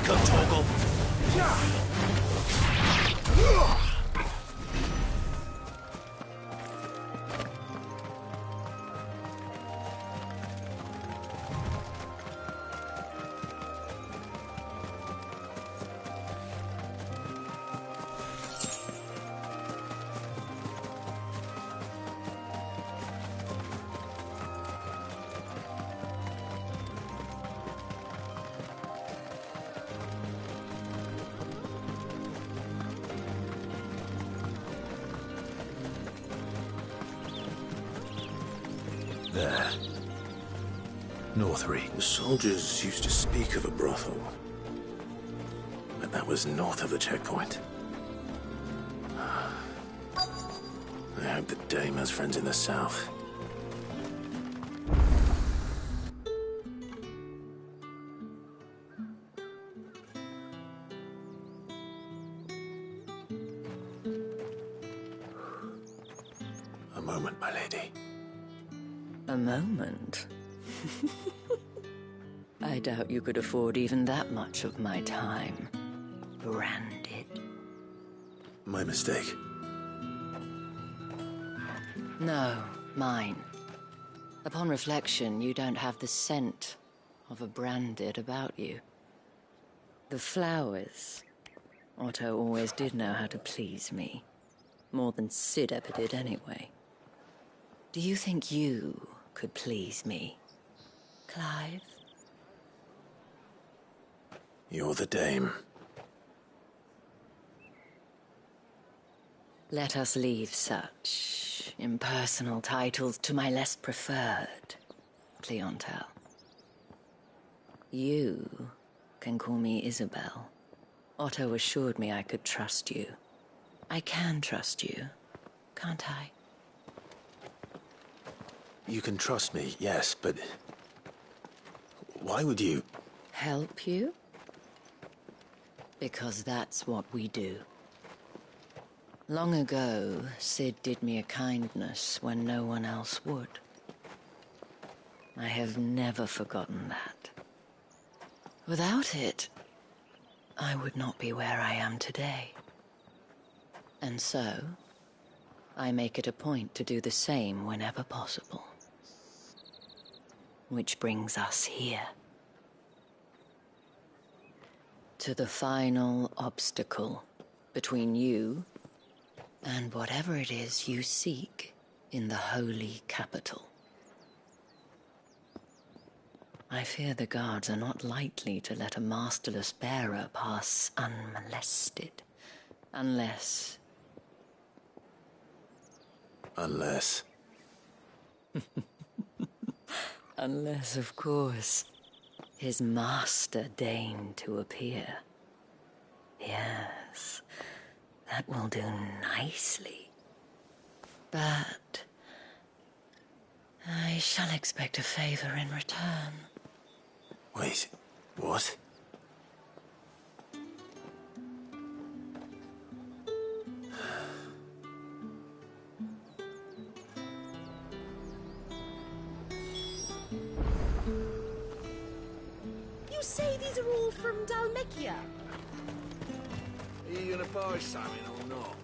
go, Torgal. There. Northry. The soldiers used to speak of a brothel. But that was north of the checkpoint. I hope the dame has friends in the south. A moment, my lady. A moment? I doubt you could afford even that much of my time. Branded. My mistake. No, mine. Upon reflection, you don't have the scent of a branded about you. The flowers. Otto always did know how to please me. More than Sid ever did anyway. Do you think you could please me, Clive? You're the dame. Let us leave such impersonal titles to my less preferred clientele. You can call me Isabel. Otto assured me I could trust you. I can trust you, can't I? You can trust me, yes, but... why would you... Help you? Because that's what we do. Long ago, Sid did me a kindness when no one else would. I have never forgotten that. Without it, I would not be where I am today. And so, I make it a point to do the same whenever possible. Which brings us here. To the final obstacle between you and whatever it is you seek in the holy capital. I fear the guards are not likely to let a masterless bearer pass unmolested. Unless... Unless... Unless, of course, his master deigned to appear. Yes, that will do nicely. But I shall expect a favor in return. Wait, what? You say these are all from Dalmekia? Are you gonna buy something or not?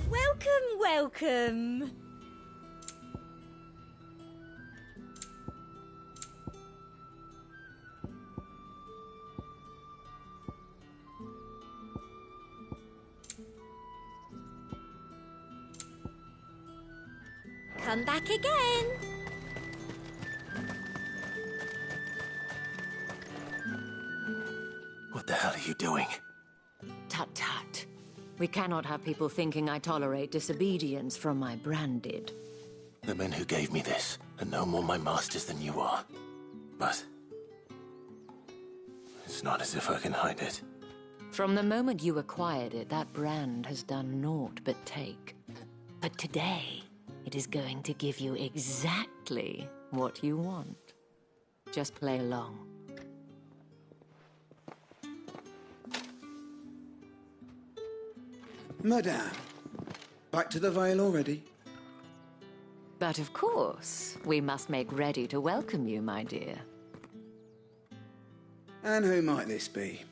Welcome, welcome. Come back again. What the hell are you doing? Tut tut. We cannot have people thinking I tolerate disobedience from my branded. The men who gave me this are no more my masters than you are. But... it's not as if I can hide it. From the moment you acquired it, that brand has done naught but take. But today, it is going to give you exactly what you want. Just play along. Madame, back to the Vale already? But of course, we must make ready to welcome you, my dear. And who might this be?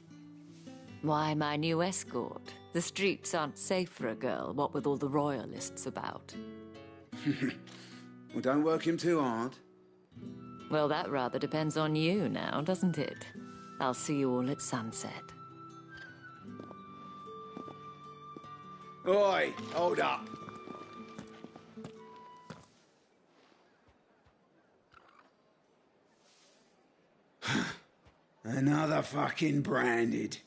Why, my new escort. The streets aren't safe for a girl, what with all the royalists about. Well, don't work him too hard. Well, that rather depends on you now, doesn't it? I'll see you all at sunset. Oi, hold up. Another fucking branded.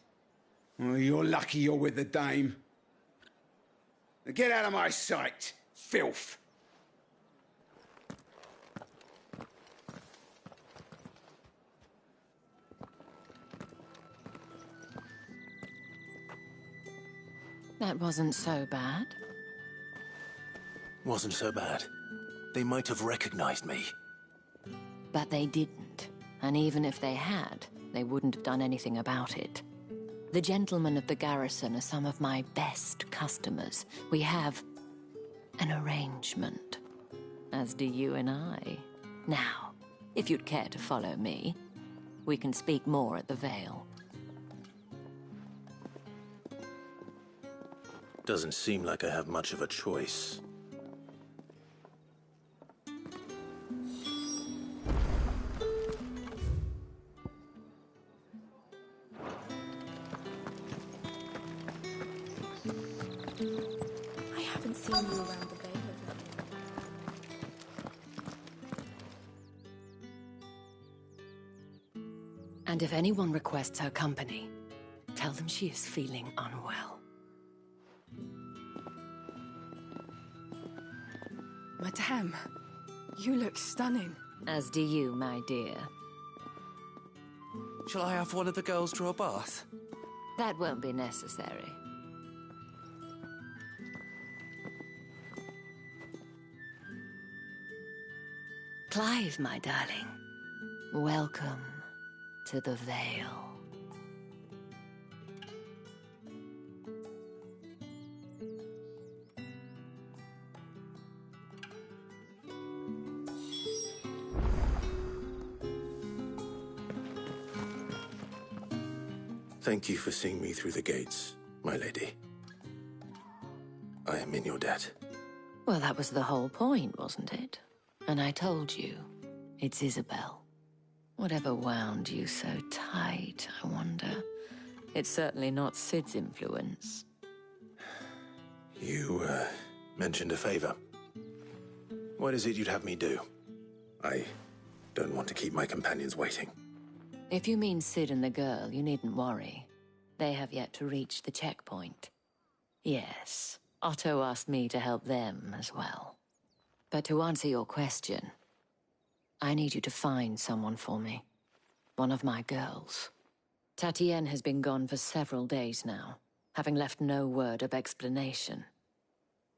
Oh, you're lucky you're with the dame. Now get out of my sight, filth. That wasn't so bad. Wasn't so bad. They might have recognized me. But they didn't. And even if they had, they wouldn't have done anything about it. The gentlemen of the garrison are some of my best customers. We have an arrangement, as do you and I. Now, if you'd care to follow me, we can speak more at the Vale. Doesn't seem like I have much of a choice. I haven't seen you around the Vale of late. And if anyone requests her company, tell them she is feeling unwell. Madame, you look stunning. As do you, my dear. Shall I have one of the girls draw a bath? That won't be necessary. Clive, my darling. Welcome to the Vale. Thank you for seeing me through the gates, my lady. I am in your debt. Well, that was the whole point, wasn't it? And I told you, it's Isabel. Whatever wound you so tight, I wonder. It's certainly not Sid's influence. You, mentioned a favor. What is it you'd have me do? I don't want to keep my companions waiting. If you mean Sid and the girl, you needn't worry. They have yet to reach the checkpoint. Yes, Otto asked me to help them as well. But to answer your question, I need you to find someone for me. One of my girls. Tatienne has been gone for several days now, having left no word of explanation.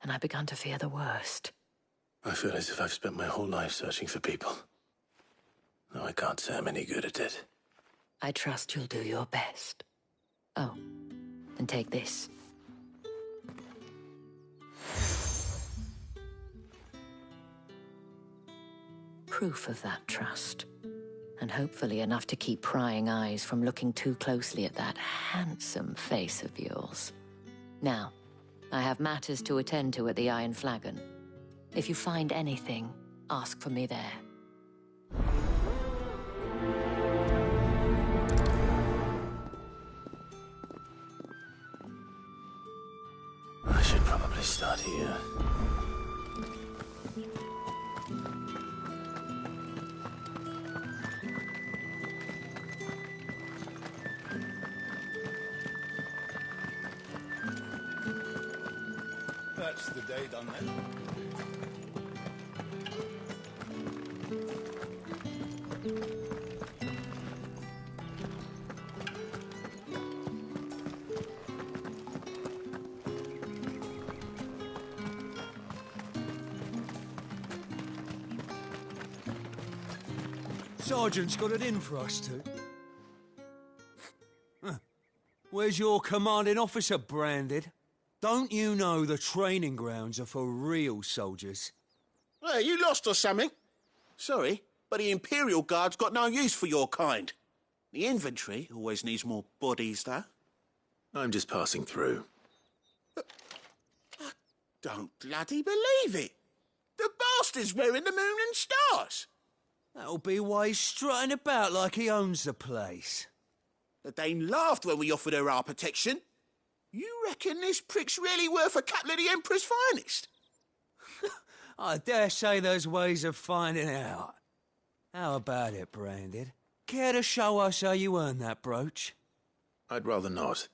And I've begun to fear the worst. I feel as if I've spent my whole life searching for people. Though I can't say I'm any good at it. I trust you'll do your best. Oh, and take this. Proof of that trust. And hopefully enough to keep prying eyes from looking too closely at that handsome face of yours. Now, I have matters to attend to at the Iron Flagon. If you find anything, ask for me there. I should probably start here. That's the day done then. Sergeant's got it in for us two. Huh. Where's your commanding officer branded? Don't you know the training grounds are for real soldiers? Hey, you lost or something? Sorry, but the Imperial Guard's got no use for your kind. The inventory always needs more bodies, though. I'm just passing through. I don't bloody believe it. The bastard's wearing the moon and stars. That'll be why he's strutting about like he owns the place. The Dame laughed when we offered her our protection. You reckon this prick's really worth a couple of the Emperor's finest? I dare say there's ways of finding out. How about it, Branded? Care to show us how you earned that brooch? I'd rather not.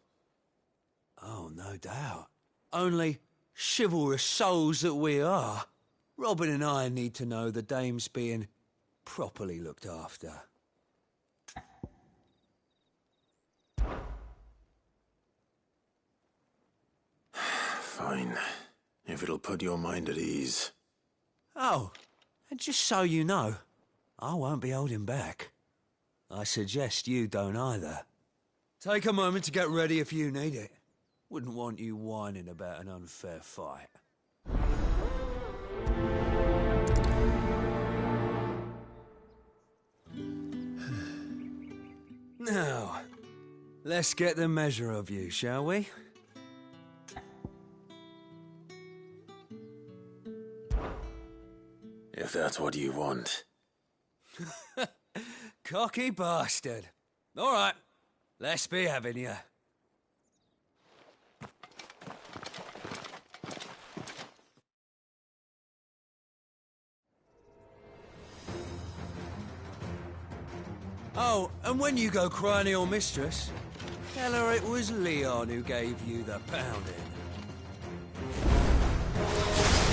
Oh, no doubt. Only, chivalrous souls that we are, Robin and I need to know the Dame's being properly looked after. Fine. If it'll put your mind at ease. Oh, and just so you know, I won't be holding back. I suggest you don't either. Take a moment to get ready if you need it. Wouldn't want you whining about an unfair fight. Now, let's get the measure of you, shall we? If that's what you want. Cocky bastard. All right, let's be having you. Oh, and when you go crying to your mistress, tell her it was Leon who gave you the pounding.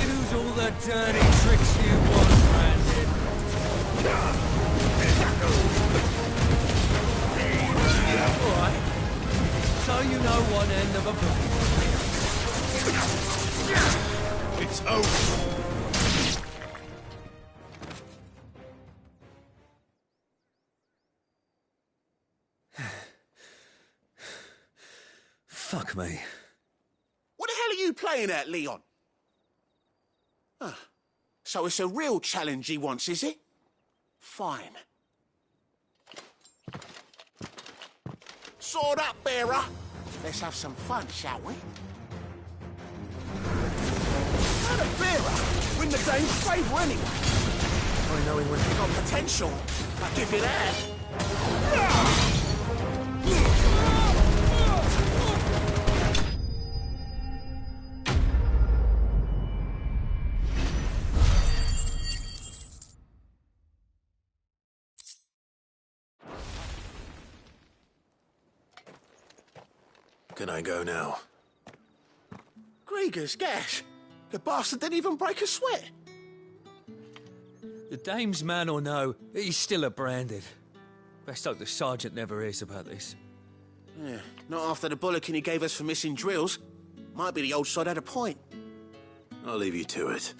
Use all the dirty tricks you want, Brandon. All right. So you know one end of a book. It's over. Fuck me. What the hell are you playing at, Leon? So it's a real challenge he wants, is it? Fine. Sword up, bearer. Let's have some fun, shall we? How the bearer win the Dame's favour anyway? I know he wouldn't have got potential. I'll give you that. Can I go now? Grieger's gas. The bastard didn't even break a sweat. The Dame's man or no, he's still a Branded. Best hope the Sergeant never hears about this. Yeah, not after the bullocking he gave us for missing drills. Might be the old sod had a point. I'll leave you to it.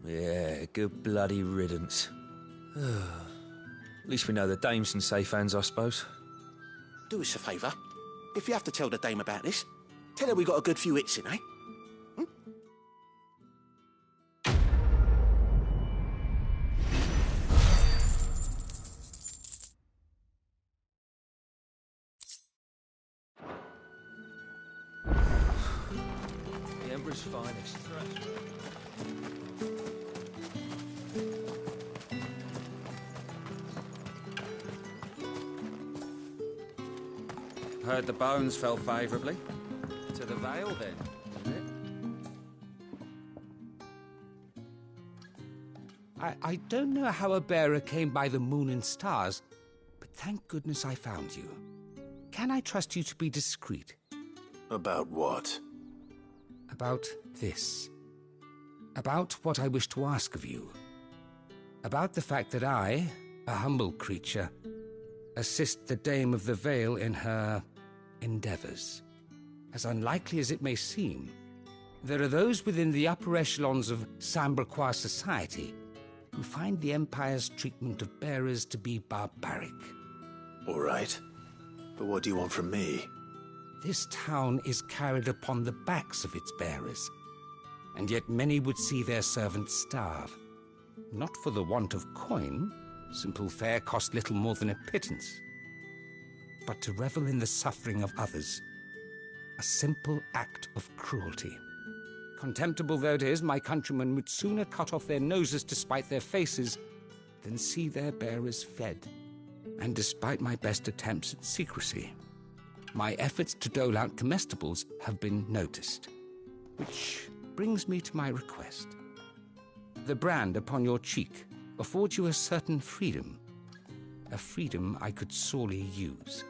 Yeah, good bloody riddance. At least we know the Dame's in safe hands, I suppose. Do us a favour. If you have to tell the Dame about this, tell her we got a good few hits in, eh? The Emperor's finest. Heard the bones fell favourably. To the Vale, then, I don't know how a bearer came by the moon and stars, but thank goodness I found you. Can I trust you to be discreet? About what? About this. About what I wish to ask of you. About the fact that I, a humble creature, assist the Dame of the Vale in her endeavours. As unlikely as it may seem, there are those within the upper echelons of Samberquois society who find the Empire's treatment of bearers to be barbaric. All right. But what do you want from me? This town is carried upon the backs of its bearers. and yet many would see their servants starve. Not for the want of coin, simple fare cost little more than a pittance, but to revel in the suffering of others, a simple act of cruelty. Contemptible though it is, my countrymen would sooner cut off their noses to spite their faces than see their bearers fed. And despite my best attempts at secrecy, my efforts to dole out comestibles have been noticed. Which brings me to my request. The brand upon your cheek affords you a certain freedom, a freedom I could sorely use.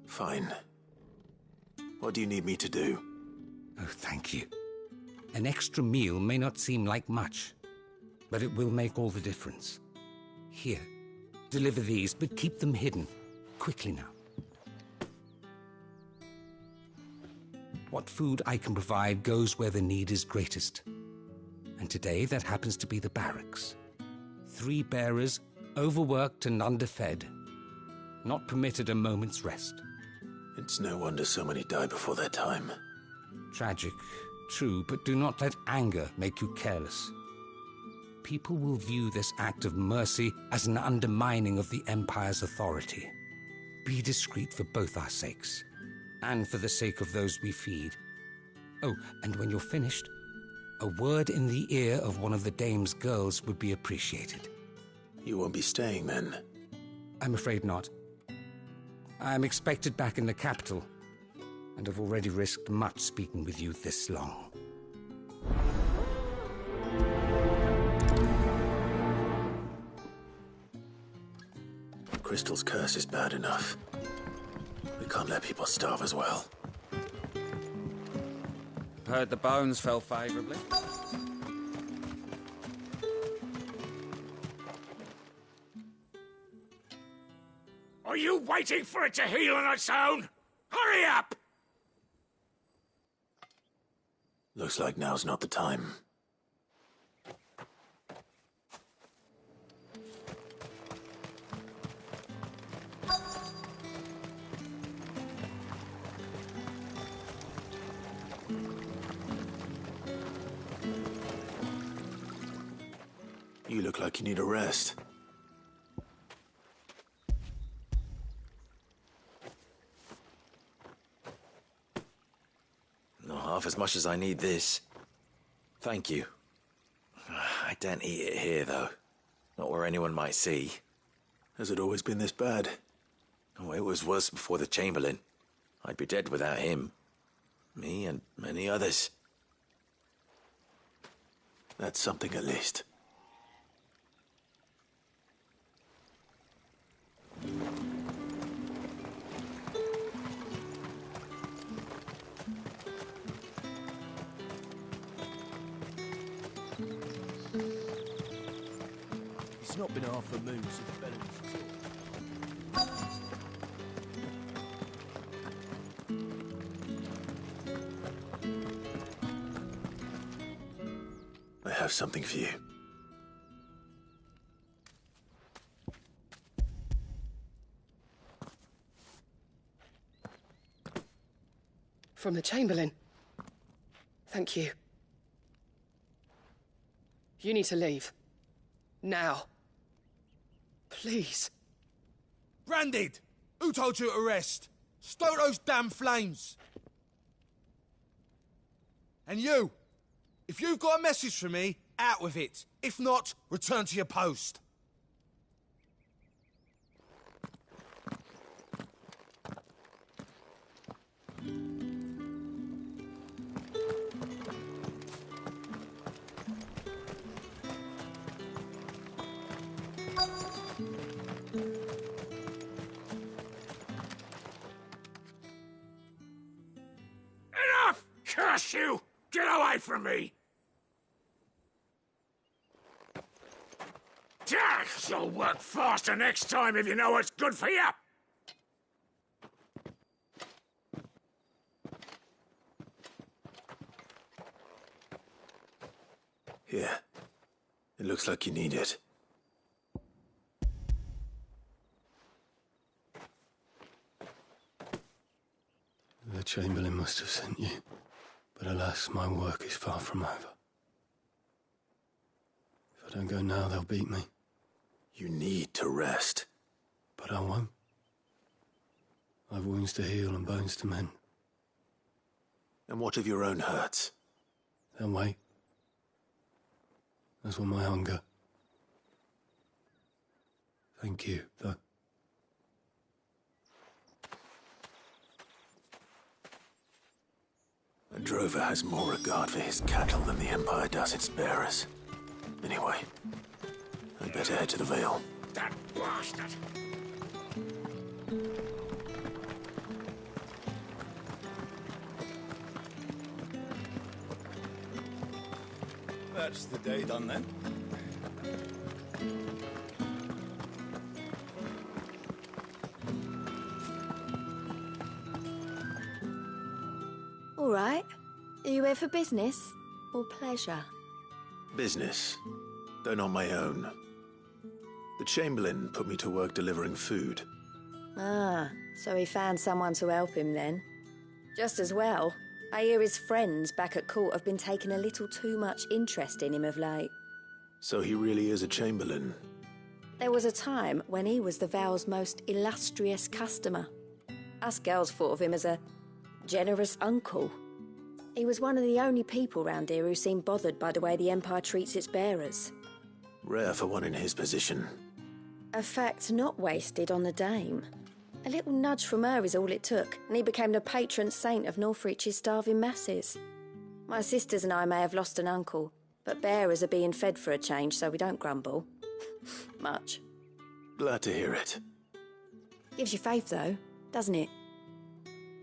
Fine. What do you need me to do? Oh, thank you. An extra meal may not seem like much, but it will make all the difference. Here, deliver these, but keep them hidden. Quickly now. What food I can provide goes where the need is greatest. And today that happens to be the barracks. 3 bearers, overworked and underfed, not permitted a moment's rest. It's no wonder so many die before their time. Tragic, true, but do not let anger make you careless. People will view this act of mercy as an undermining of the Empire's authority. Be discreet for both our sakes, and for the sake of those we feed. Oh, and when you're finished, a word in the ear of one of the dame's girls would be appreciated. You won't be staying then? I'm afraid not. I am expected back in the capital, and have already risked much speaking with you this long. Crystal's curse is bad enough. We can't let people starve as well. Heard the bones fell favourably. Are you waiting for it to heal on its own? Hurry up! Looks like now's not the time. You look like you need a rest. Not half as much as I need this. Thank you. I daren't eat it here, though. Not where anyone might see. Has it always been this bad? Oh, it was worse before the Chamberlain. I'd be dead without him. Me and many others. That's something at least. It's not been half a moon since Belling's. I have something for you. From the Chamberlain. Thank you. You need to leave. Now. Please. Branded! Who told you to rest? Stoke those damn flames! And you! If you've got a message for me, out with it. If not, return to your post. Enough! Curse you! Get away from me! You'll work faster next time if you know what's good for you! Here. It looks like you need it. The Chamberlain must have sent you. But alas, my work is far from over. If I don't go now, they'll beat me. You need to rest. But I won't. I've wounds to heal and bones to mend. And what of your own hurts? They'll wait. As will my hunger. Thank you, though. A drover has more regard for his cattle than the Empire does its bearers. Anyway, I'd better head to the Vale. That bastard! That's the day done then. All right. Are you here for business or pleasure? Business, though not my own. The Chamberlain put me to work delivering food. Ah, so he found someone to help him then. Just as well. I hear his friends back at court have been taking a little too much interest in him of late. So he really is a Chamberlain. There was a time when he was the Vale's most illustrious customer. Us girls thought of him as a generous uncle. He was one of the only people round here who seemed bothered by the way the Empire treats its bearers. Rare for one in his position. A fact not wasted on the dame. A little nudge from her is all it took, and he became the patron saint of Northreach's starving masses. My sisters and I may have lost an uncle, but bearers are being fed for a change, so we don't grumble. Much. Glad to hear it. Gives you faith, though, doesn't it?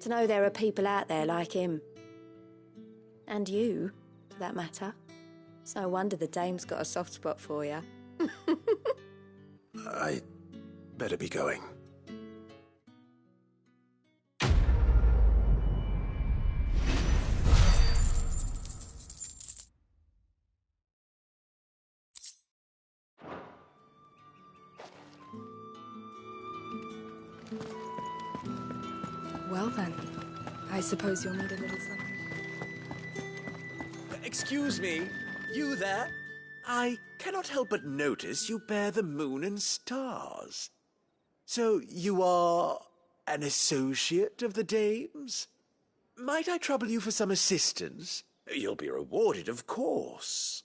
To know there are people out there like him. And you, for that matter. It's no wonder the dame's got a soft spot for you. I better be going. Well then, I suppose you'll need a little something. Excuse me, you there? I cannot help but notice you bear the moon and stars. So you are an associate of the dame's? Might I trouble you for some assistance? You'll be rewarded, of course.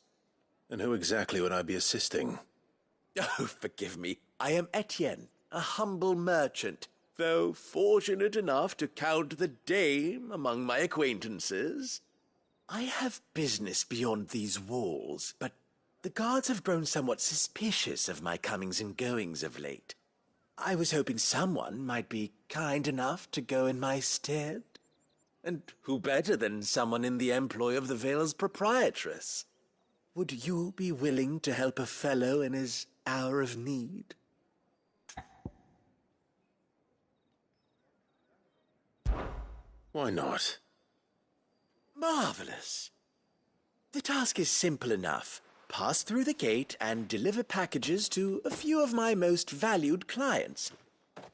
And who exactly would I be assisting? Oh, forgive me. I am Etienne, a humble merchant, though fortunate enough to count the dame among my acquaintances. I have business beyond these walls, but the guards have grown somewhat suspicious of my comings and goings of late. I was hoping someone might be kind enough to go in my stead. And who better than someone in the employ of the Vale's proprietress? Would you be willing to help a fellow in his hour of need? Why not? Marvelous. The task is simple enough. Pass through the gate and deliver packages to a few of my most valued clients.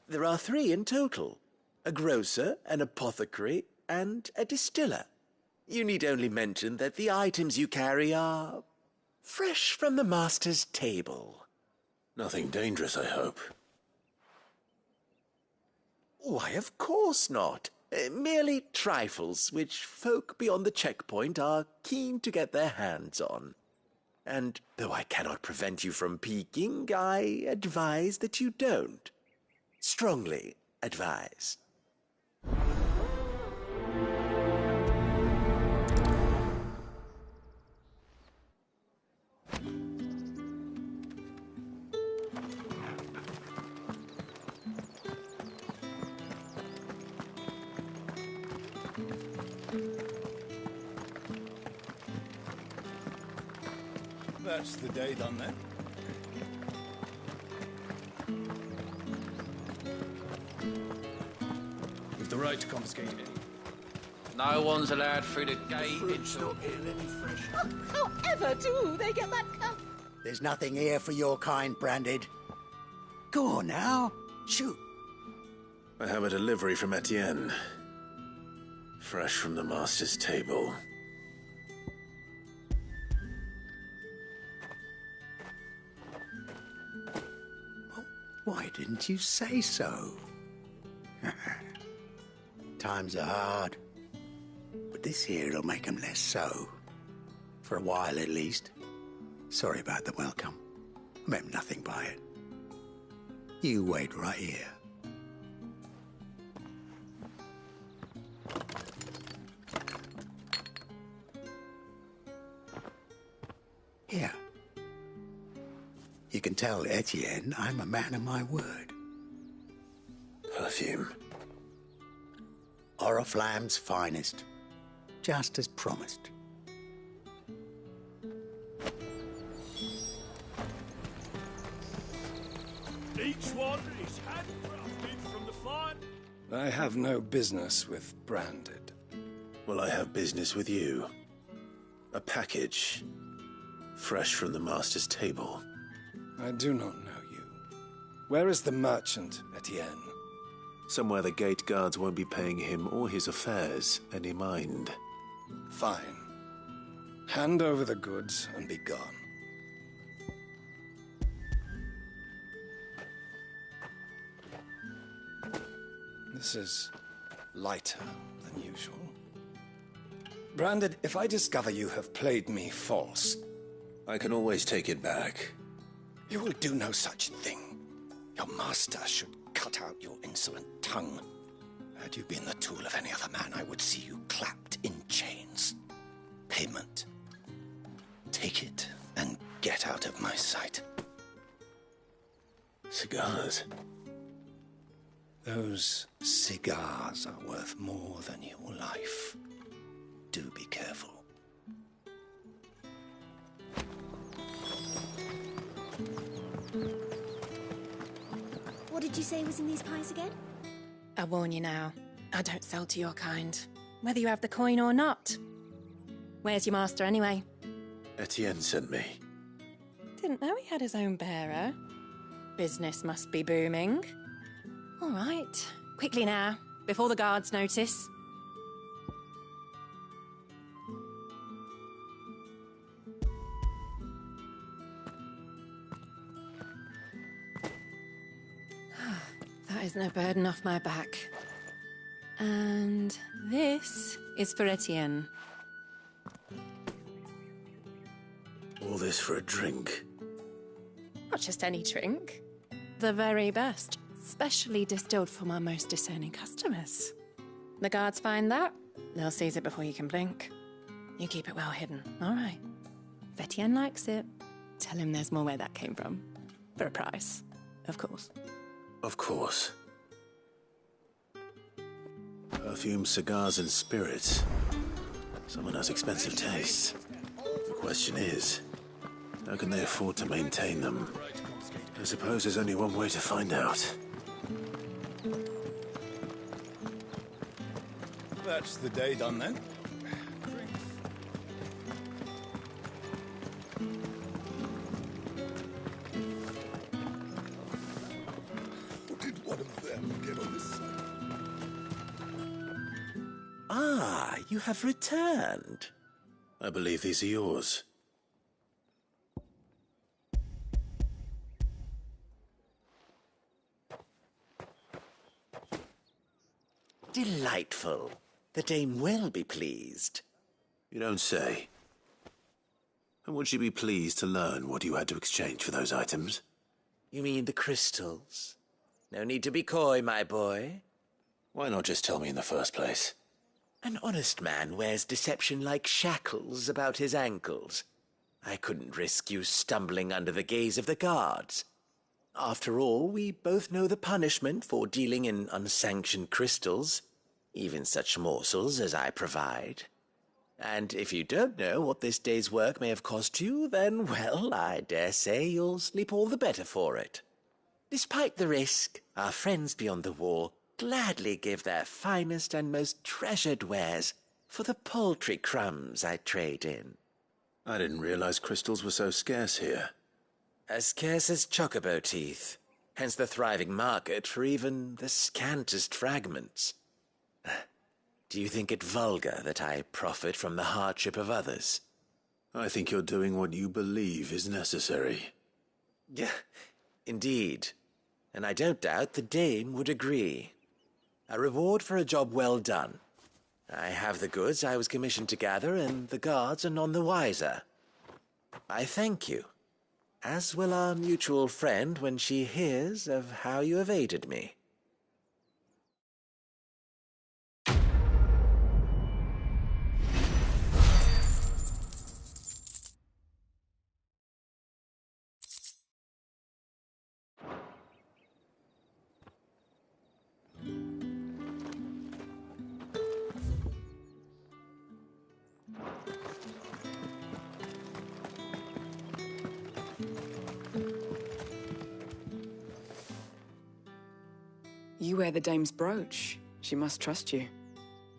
There are 3 in total. A grocer, an apothecary, and a distiller. You need only mention that the items you carry are fresh from the master's table. Nothing dangerous, I hope. Why, of course not. Merely trifles which folk beyond the checkpoint are keen to get their hands on. And though I cannot prevent you from peeking, I advise that you don't. Strongly advise. That's the day done then. We've the right to confiscate any. No one's allowed through the gate until... However do they get that cup? There's nothing here for your kind, Branded. Go on now. Shoot. I have a delivery from Etienne. Fresh from the master's table. Why didn't you say so? Times are hard. But this here'll make 'em less so. For a while, at least. Sorry about the welcome. I meant nothing by it. You wait right here. Here. You can tell Etienne I'm a man of my word. Perfume. Oriflamme's finest. Just as promised. Each one is handcrafted from the fine. I have no business with branded. Well, I have business with you. A package. Fresh from the master's table. I do not know you. Where is the merchant, Etienne? Somewhere the gate guards won't be paying him or his affairs any mind. Fine. Hand over the goods and be gone. This is lighter than usual. Branded, if I discover you have played me false... I can always take it back. You will do no such thing. Your master should cut out your insolent tongue. Had you been the tool of any other man, I would see you clapped in chains. Payment. Take it and get out of my sight. Cigars. Those cigars are worth more than your life. Do be careful. What did you say was in these pies again? I warn you now, I don't sell to your kind, whether you have the coin or not. Where's your master, anyway? Etienne sent me. Didn't know he had his own bearer. Business must be booming. All right, quickly now, before the guards notice. That is no burden off my back. And this is for Etienne. All this for a drink. Not just any drink. The very best, specially distilled for my most discerning customers. The guards find that, they'll seize it before you can blink. You keep it well hidden, all right? If Etienne likes it, tell him there's more where that came from. For a price, of course. Of course. Perfume, cigars, and spirits. Someone has expensive tastes. The question is, how can they afford to maintain them? I suppose there's only one way to find out. That's the day done then. Did one of them get on this side? Ah, you have returned. I believe these are yours. Delightful. The dame will be pleased. You don't say. And would she be pleased to learn what you had to exchange for those items? You mean the crystals? No need to be coy, my boy. Why not just tell me in the first place? An honest man wears deception like shackles about his ankles. I couldn't risk you stumbling under the gaze of the guards. After all, we both know the punishment for dealing in unsanctioned crystals, even such morsels as I provide. And if you don't know what this day's work may have cost you, then, well, I dare say you'll sleep all the better for it. Despite the risk, our friends beyond the wall gladly give their finest and most treasured wares for the paltry crumbs I trade in. I didn't realize crystals were so scarce here. As scarce as chocobo teeth, hence the thriving market for even the scantest fragments. Do you think it vulgar that I profit from the hardship of others? I think you're doing what you believe is necessary. Yeah, indeed. And I don't doubt the dame would agree. A reward for a job well done. I have the goods I was commissioned to gather, and the guards are none the wiser. I thank you, as will our mutual friend when she hears of how you have aided me. You wear the dame's brooch. She must trust you.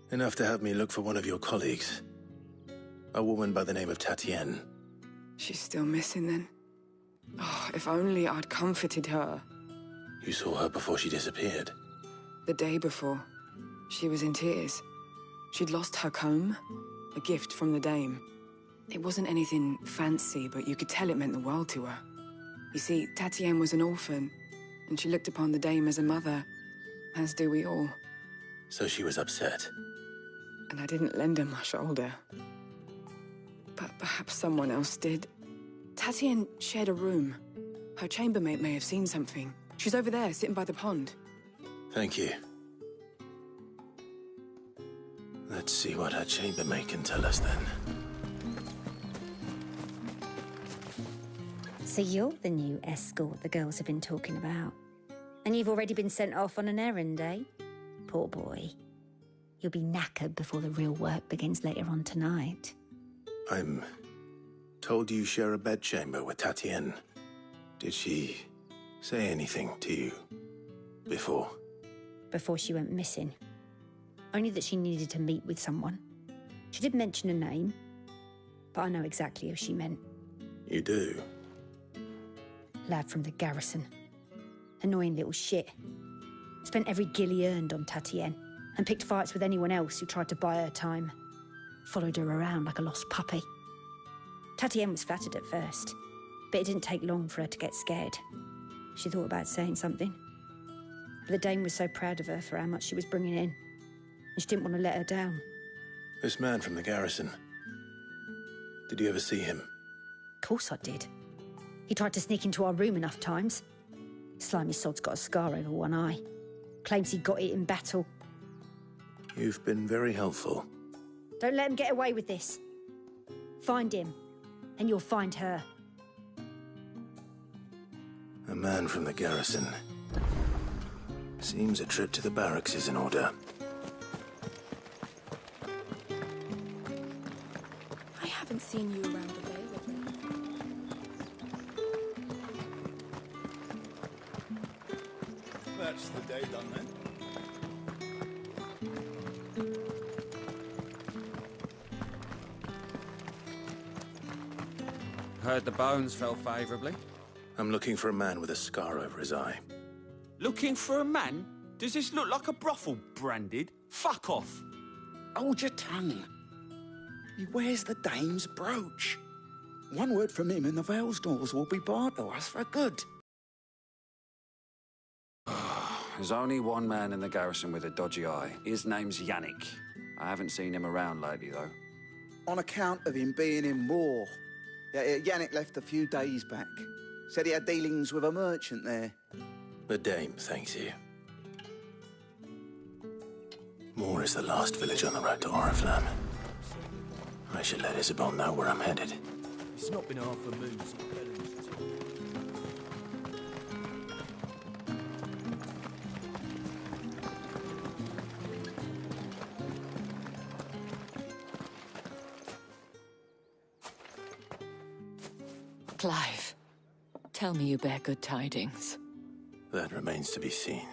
Enough to help me look for one of your colleagues. A woman by the name of Tatienne. She's still missing then. Oh, if only I'd comforted her. You saw her before she disappeared. The day before. She was in tears. She'd lost her comb, a gift from the dame. It wasn't anything fancy, but you could tell it meant the world to her. You see, Tatienne was an orphan, and she looked upon the dame as a mother, as do we all. So she was upset. And I didn't lend her my shoulder. But perhaps someone else did. Tatienne shared a room. Her chambermaid may have seen something. She's over there, sitting by the pond. Thank you. Let's see what her chambermaid can tell us then. So you're the new escort the girls have been talking about. And you've already been sent off on an errand, eh? Poor boy. You'll be knackered before the real work begins later on tonight. I'm told you share a bedchamber with Tatienne. Did she say anything to you before? Before she went missing. Only that she needed to meet with someone. She did mention a name, but I know exactly who she meant. You do? Lad from the garrison. Annoying little shit. Spent every guil he earned on Tatienne, and picked fights with anyone else who tried to buy her time. Followed her around like a lost puppy. Tatienne was flattered at first, but it didn't take long for her to get scared. She thought about saying something. But the dame was so proud of her for how much she was bringing in, and she didn't want to let her down. This man from the garrison. Did you ever see him? Of course I did. He tried to sneak into our room enough times. Slimy sod's got a scar over one eye. Claims he got it in battle. You've been very helpful. Don't let him get away with this. Find him, and you'll find her. A man from the garrison. Seems a trip to the barracks is in order. I haven't seen you around the bay with me. That's the day done then. Heard the bones fell favourably. I'm looking for a man with a scar over his eye. Looking for a man? Does this look like a brothel, Branded? Fuck off. Hold your tongue. He wears the dame's brooch. One word from him and the Vale's doors will be barred to us for good. There's only one man in the garrison with a dodgy eye. His name's Yannick. I haven't seen him around lately, though. On account of him being in war. Yeah, Yannick left a few days back. Said he had dealings with a merchant there. The dame thanks you. Moor is the last village on the road to Oriflamme. I should let Isabel know where I'm headed. It's not been half a moon since Clive, tell me you bear good tidings. That remains to be seen.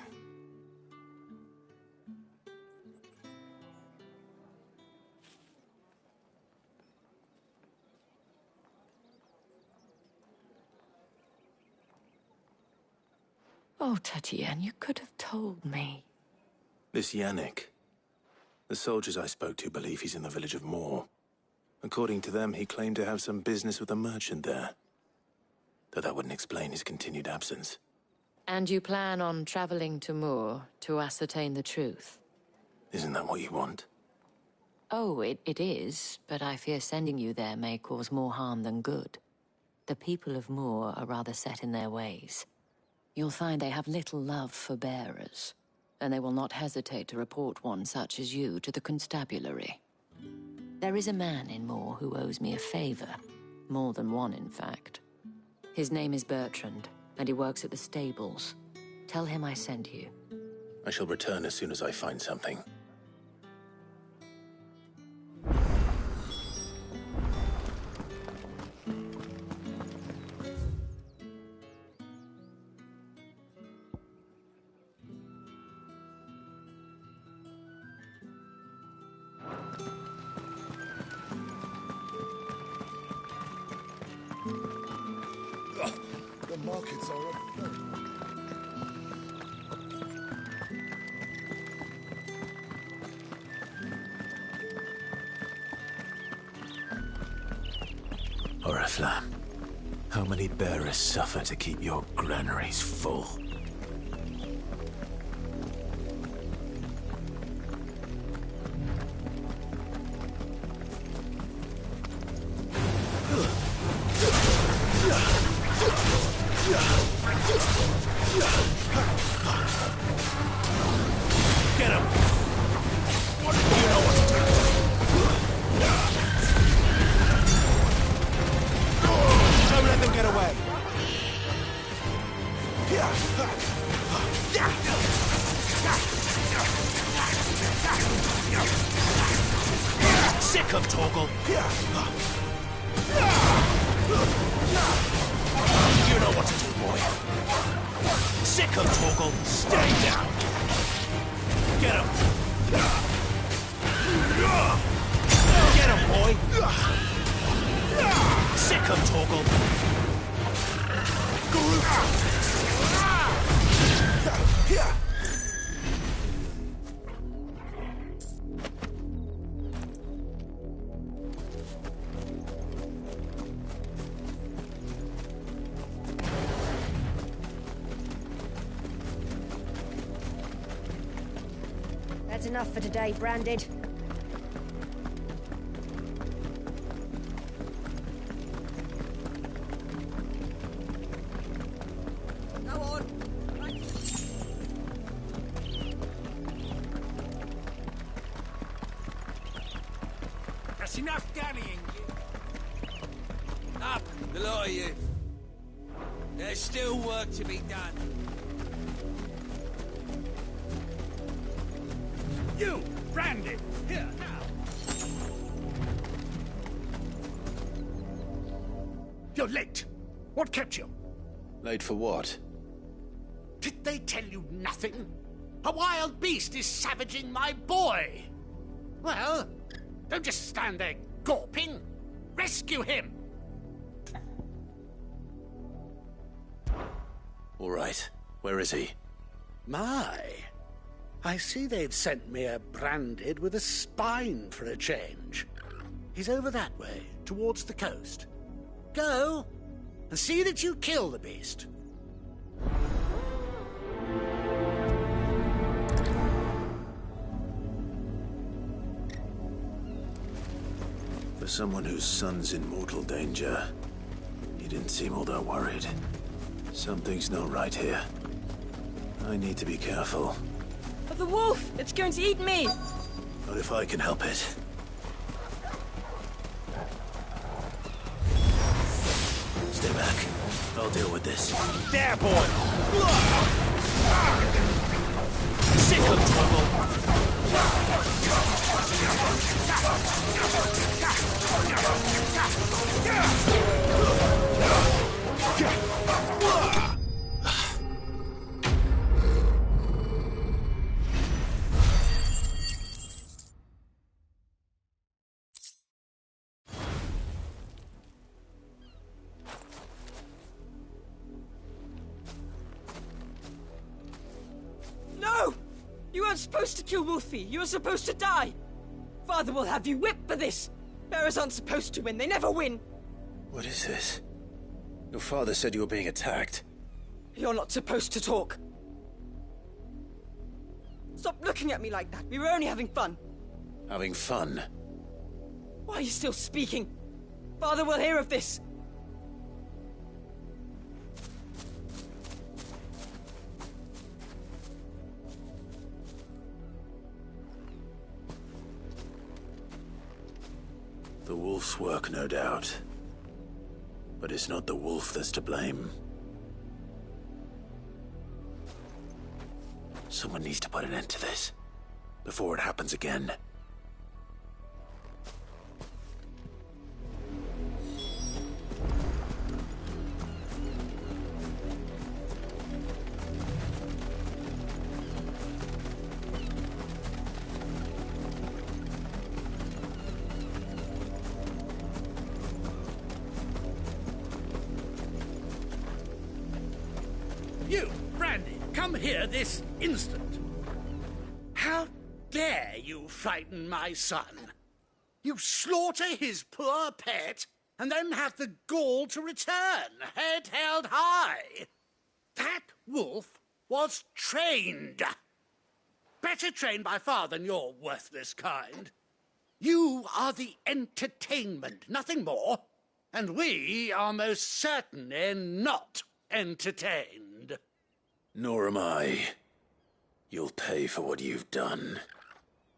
Oh, Tatienne, you could have told me. This Yannick. The soldiers I spoke to believe he's in the village of Moor. According to them, he claimed to have some business with a merchant there. Though that wouldn't explain his continued absence. And you plan on traveling to Moor to ascertain the truth? Isn't that what you want? Oh, it is, but I fear sending you there may cause more harm than good. The people of Moor are rather set in their ways. You'll find they have little love for bearers, and they will not hesitate to report one such as you to the constabulary. There is a man in Moor who owes me a favor. More than one, in fact. His name is Bertrand, and he works at the stables. Tell him I sent you. I shall return as soon as I find something. The markets are afloat. Oriflamme, how many bearers suffer to keep your granaries full? Get him! What do you know what to do? Don't let them get away. Sick of Torgal. You know what to do, boy. Sick of Torgal. Stay down. Get him. Get him, boy. Sick of Torgal. That's enough for today, Branded. Go on. That's enough dallying. Up, the lot of you. There's still work to be done. You, Branded, here now. You're late. What kept you? Late for what? Did they tell you nothing? A wild beast is savaging my boy. Well, don't just stand there gawping. Rescue him. All right. Where is he? My. I see they've sent me a Branded with a spine for a change. He's over that way, towards the coast. Go, and see that you kill the beast. For someone whose son's in mortal danger, he didn't seem all that worried. Something's not right here. I need to be careful. The wolf! It's going to eat me! Not if I can help it. Stay back. I'll deal with this. There, boy! Sick of supposed to kill Wolfie. You're supposed to die. Father will have you whipped for this. Bearers aren't supposed to win. They never win. What is this? Your father said you were being attacked. You're not supposed to talk. Stop looking at me like that. We were only having fun. Having fun? Why are you still speaking? Father will hear of this. The wolf's work, no doubt. But it's not the wolf that's to blame. Someone needs to put an end to this, before it happens again. You, Brandy, come here this instant. How dare you frighten my son? You slaughter his poor pet, and then have the gall to return, head held high. That wolf was trained. Better trained by far than your worthless kind. You are the entertainment, nothing more. And we are most certainly not entertained. Nor am I. You'll pay for what you've done.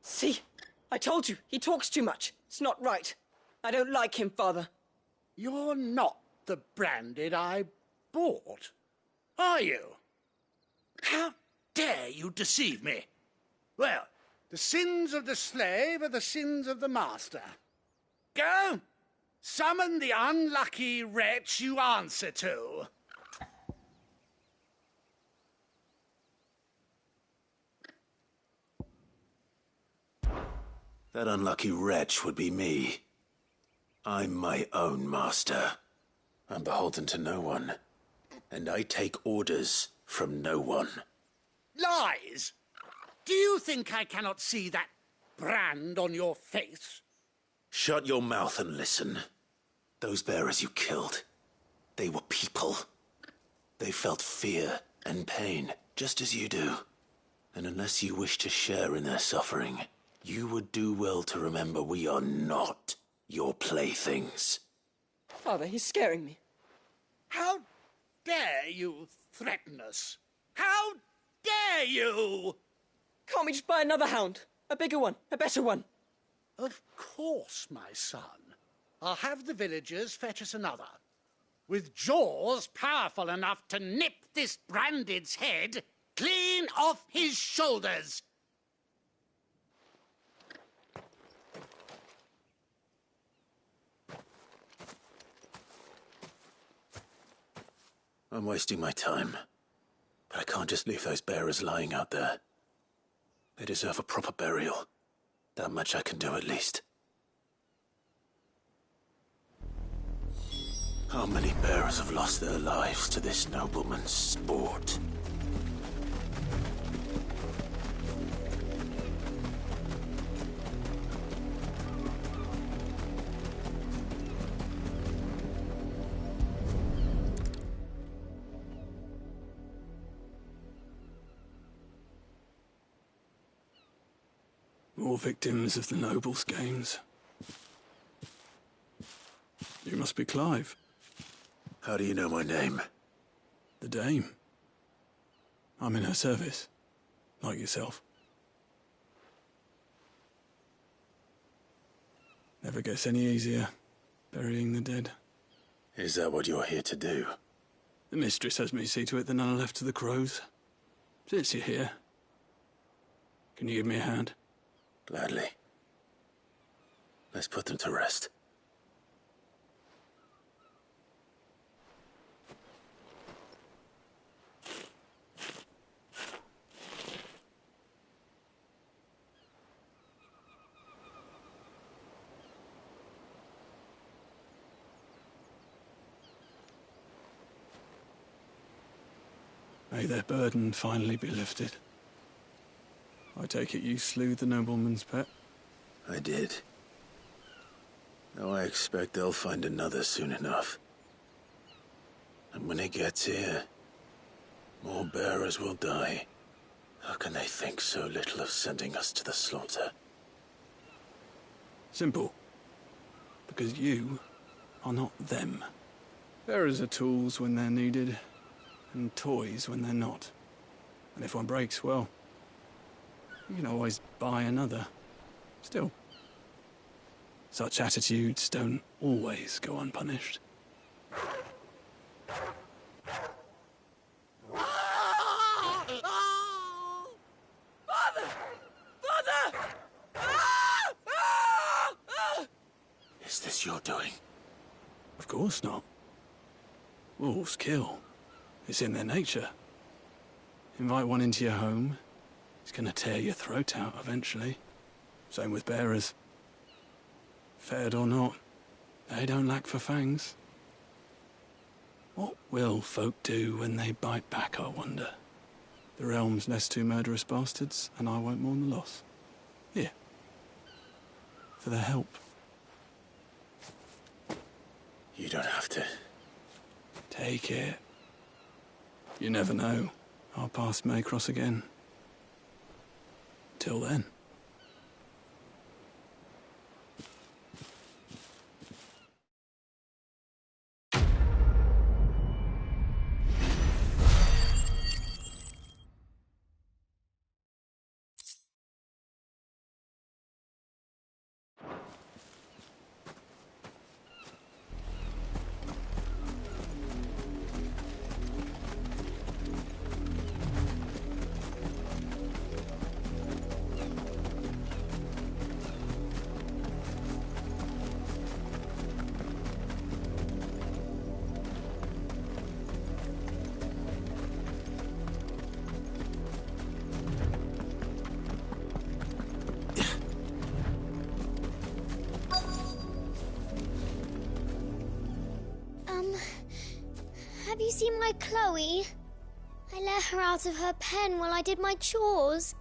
See? I told you, he talks too much. It's not right. I don't like him, Father. You're not the Branded I bought, are you? How dare you deceive me? Well, the sins of the slave are the sins of the master. Go, summon the unlucky wretch you answer to. That unlucky wretch would be me. I'm my own master. I'm beholden to no one. And I take orders from no one. Lies! Do you think I cannot see that brand on your face? Shut your mouth and listen. Those bearers you killed, they were people. They felt fear and pain, just as you do. And unless you wish to share in their suffering, you would do well to remember we are not your playthings. Father, he's scaring me. How dare you threaten us? How dare you? Can't we just buy another hound? A bigger one, a better one. Of course, my son. I'll have the villagers fetch us another. With jaws powerful enough to nip this Branded's head clean off his shoulders. I'm wasting my time. But I can't just leave those bearers lying out there. They deserve a proper burial. That much I can do at least. How many bearers have lost their lives to this nobleman's sport? More victims of the nobles' games. You must be Clive. How do you know my name? The Dame. I'm in her service, like yourself. Never gets any easier, burying the dead. Is that what you're here to do? The mistress has me see to it that none are left to the crows. Since you're here, can you give me a hand? Gladly. Let's put them to rest. May their burden finally be lifted. I take it you slew the nobleman's pet? I did. Now I expect they'll find another soon enough. And when it gets here, more bearers will die. How can they think so little of sending us to the slaughter? Simple. Because you are not them. Bearers are tools when they're needed, and toys when they're not. And if one breaks, well, you can always buy another. Still, such attitudes don't always go unpunished. Father! Father! Is this your doing? Of course not. Wolves kill. It's in their nature. Invite one into your home, he's gonna tear your throat out eventually. Same with bearers. Fed or not, they don't lack for fangs. What will folk do when they bite back, I wonder? The realm's less two murderous bastards, and I won't mourn the loss. Here. For their help. You don't have to. Take it. You never know. Our paths may cross again. Till then. Have you seen my Chloe? I let her out of her pen while I did my chores,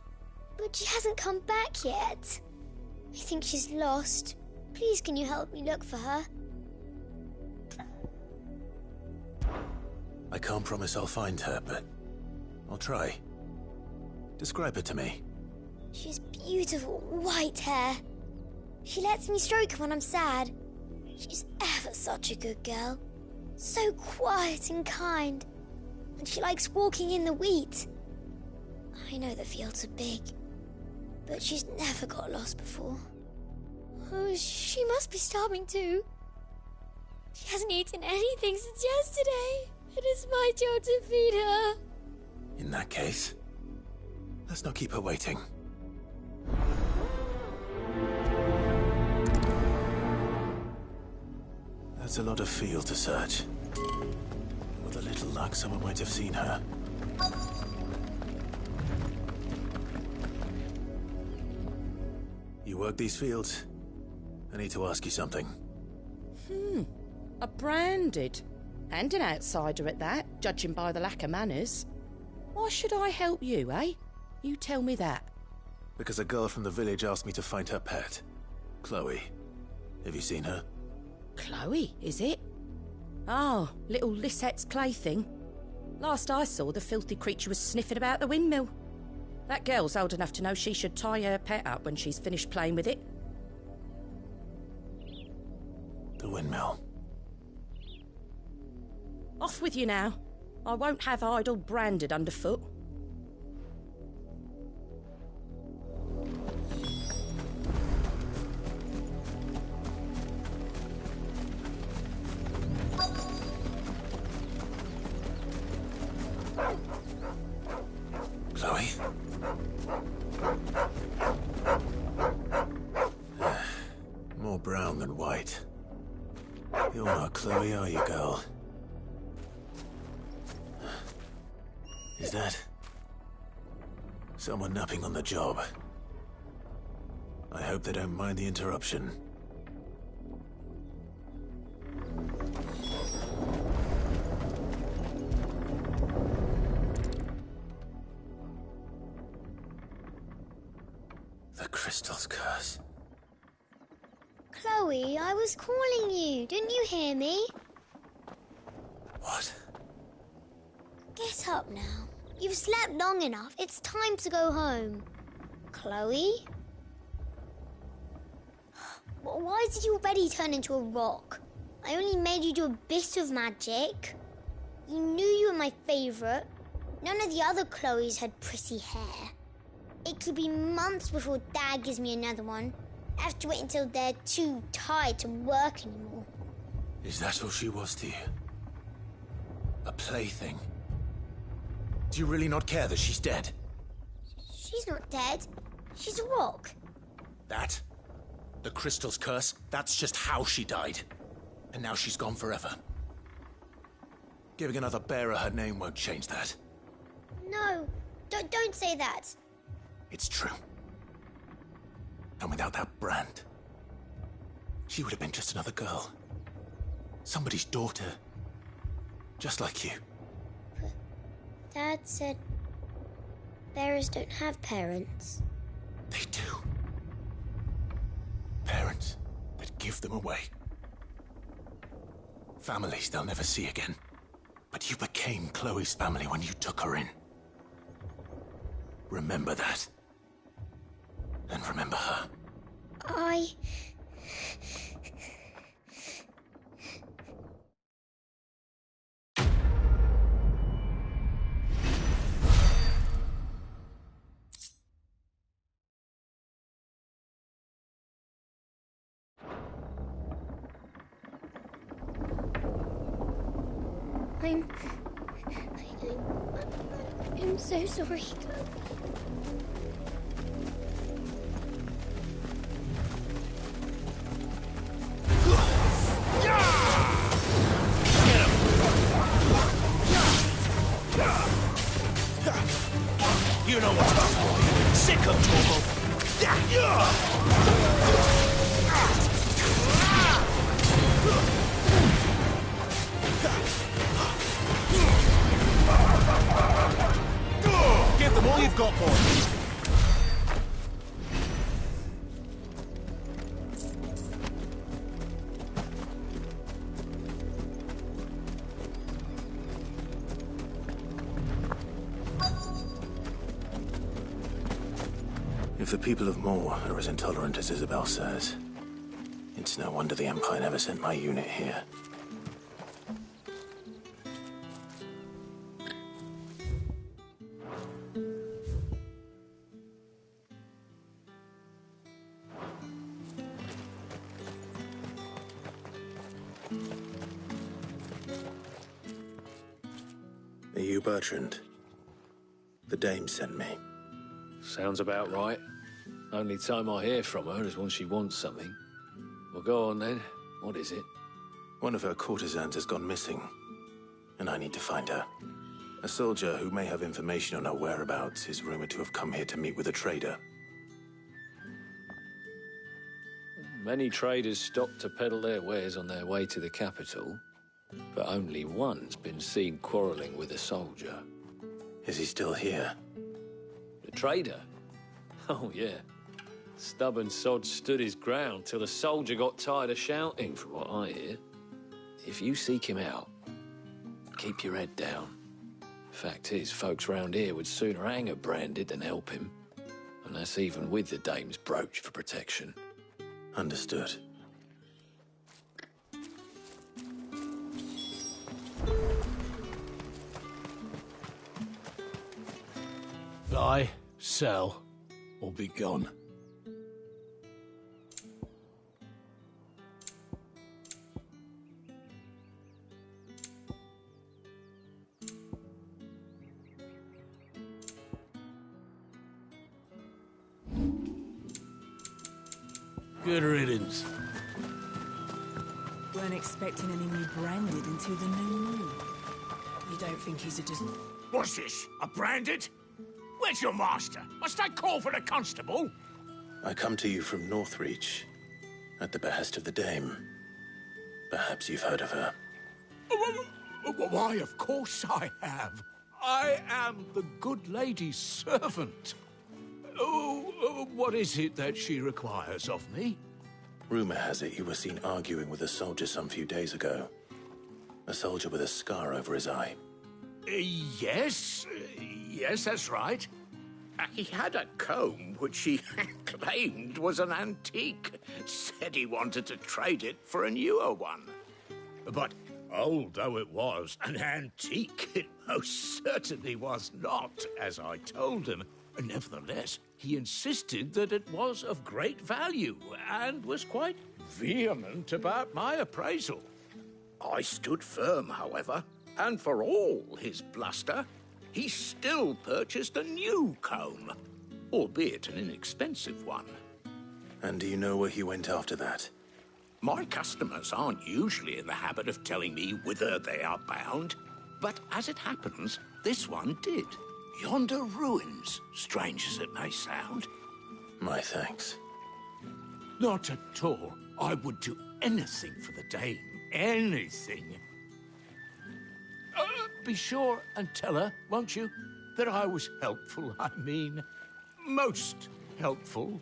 but she hasn't come back yet. I think she's lost. Please, can you help me look for her? I can't promise I'll find her, but I'll try. Describe her to me. She has beautiful white hair. She lets me stroke her when I'm sad. She's ever such a good girl. So quiet and kind. And she likes walking in the wheat. I know the fields are big, but she's never got lost before. Oh, she must be starving too. She hasn't eaten anything since yesterday. It is my job to feed her. In that case, let's not keep her waiting. That's a lot of field to search. With a little luck, someone might have seen her. You work these fields? I need to ask you something. A branded. And an outsider at that, judging by the lack of manners. Why should I help you, eh? You tell me that. Because a girl from the village asked me to find her pet. Chloe. Have you seen her? Chloe, is it? Oh, little Lisette's plaything. Last I saw, the filthy creature was sniffing about the windmill. That girl's old enough to know she should tie her pet up when she's finished playing with it. The windmill. Off with you now. I won't have idle branded underfoot. Chloe? More brown than white. You're not Chloe, are you, girl? Is that someone napping on the job? I hope they don't mind the interruption. crystal's curse. Chloe, I was calling you. Didn't you hear me? What? Get up now. You've slept long enough. It's time to go home. Chloe? Why did you already turn into a rock? I only made you do a bit of magic. You knew you were my favourite. None of the other Chloes had pretty hair. It could be months before Dad gives me another one. I have to wait until they're too tired to work anymore. Is that all she was to you? A plaything? Do you really not care that she's dead? She's not dead. She's a rock. That? The crystal's curse? That's just how she died. And now she's gone forever. Giving another bearer her name won't change that. No, don't say that. It's true. And without that brand, she would have been just another girl. Somebody's daughter. Just like you. But Dad said bearers don't have parents. They do. Parents that give them away. Families they'll never see again. But you became Chloe's family when you took her in. Remember that. And remember her. I'm so sorry. You know what's up, boy. Sick of trouble. Give them all you've got, boys. If the people of Moor are as intolerant as Isabel says, it's no wonder the Empire never sent my unit here. Are you Bertrand? The dame sent me. Sounds about right. Only time I hear from her is when she wants something. Well, go on then. What is it? One of her courtesans has gone missing, and I need to find her. A soldier who may have information on her whereabouts is rumored to have come here to meet with a trader. Many traders stop to peddle their wares on their way to the capital, but only one's been seen quarrelling with a soldier. Is he still here? The trader? Oh, yeah. Stubborn sod stood his ground till the soldier got tired of shouting, from what I hear. If you seek him out, keep your head down. Fact is, folks round here would sooner hang a branded than help him. And that's even with the dame's brooch for protection. Understood. Buy, sell, or be gone. Good riddance. Weren't expecting any new branded until the new moon. You don't think he's a What's this? A branded? Where's your master? Must I call for the constable? I come to you from Northreach, at the behest of the dame. Perhaps you've heard of her. Why, of course I have. I am the good lady's servant. What is it that she requires of me? Rumor has it you were seen arguing with a soldier some few days ago. A soldier with a scar over his eye. Yes, that's right. He had a comb which he claimed was an antique. Said he wanted to trade it for a newer one. But old though it was, an antique it most certainly was not, as I told him. Nevertheless, he insisted that it was of great value and was quite vehement about my appraisal. I stood firm, however, and for all his bluster, he still purchased a new comb, albeit an inexpensive one. And do you know where he went after that? My customers aren't usually in the habit of telling me whither they are bound, but as it happens, this one did. Yonder ruins, strange as it may sound. My thanks. Not at all. I would do anything for the dame. Anything. Be sure and tell her, won't you, that I was helpful. I mean, most helpful.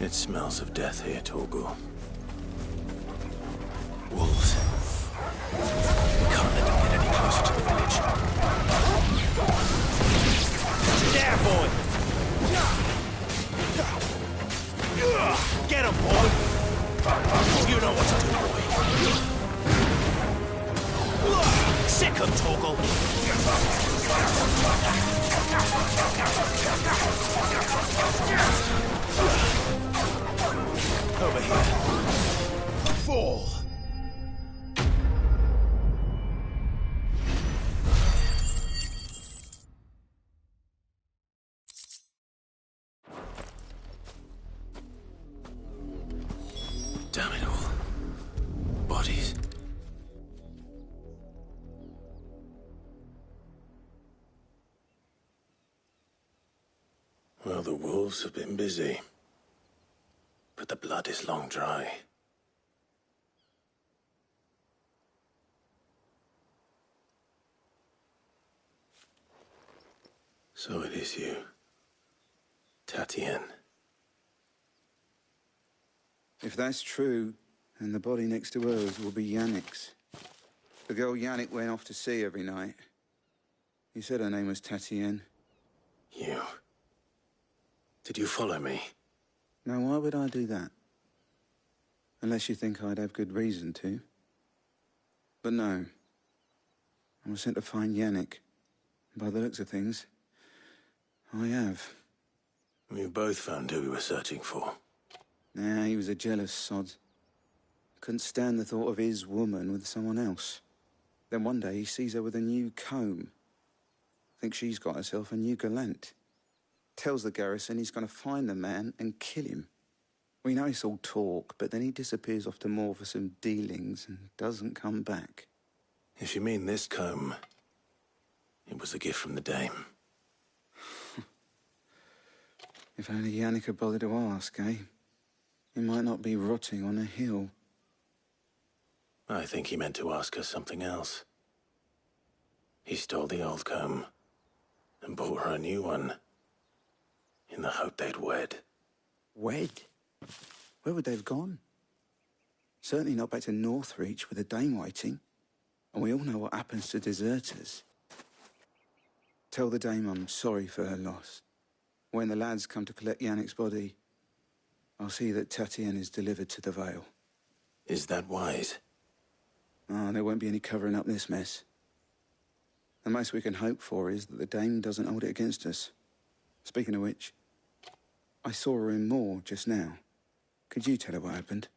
It smells of death here, Torgal. Wolves. We can't let them get any closer to the village. There, boy! Get him, boy! You know what to do, boy. Sick him, Torgal! Over here. Fall! Damn it all. Bodies. Well, the wolves have been busy. But the blood is long dry. So it is you, Tatienne. If that's true, then the body next to hers will be Yannick's. The girl Yannick went off to see every night. He said her name was Tatienne. You? Did you follow me? Now, why would I do that? Unless you think I'd have good reason to. But no. I was sent to find Yannick. By the looks of things, I have. We both found who we were searching for. Nah, he was a jealous sod. Couldn't stand the thought of his woman with someone else. Then one day he sees her with a new comb. Thinks she's got herself a new gallant. Tells the garrison he's going to find the man and kill him. We know it's all talk, but then he disappears off to Moor for some dealings and doesn't come back. If you mean this comb, it was a gift from the dame. If only Yannick had bothered to ask, eh? He might not be rotting on a hill. I think he meant to ask her something else. He stole the old comb and bought her a new one in the hope they'd wed. Wed? Where would they have gone? Certainly not back to Northreach with a dame waiting. And we all know what happens to deserters. Tell the dame I'm sorry for her loss. When the lads come to collect Yannick's body, I'll see that Tatienne is delivered to the Vale. Is that wise? Oh, there won't be any covering up this mess. The most we can hope for is that the dame doesn't hold it against us. Speaking of which, I saw her in Moor just now. Could you tell her what happened?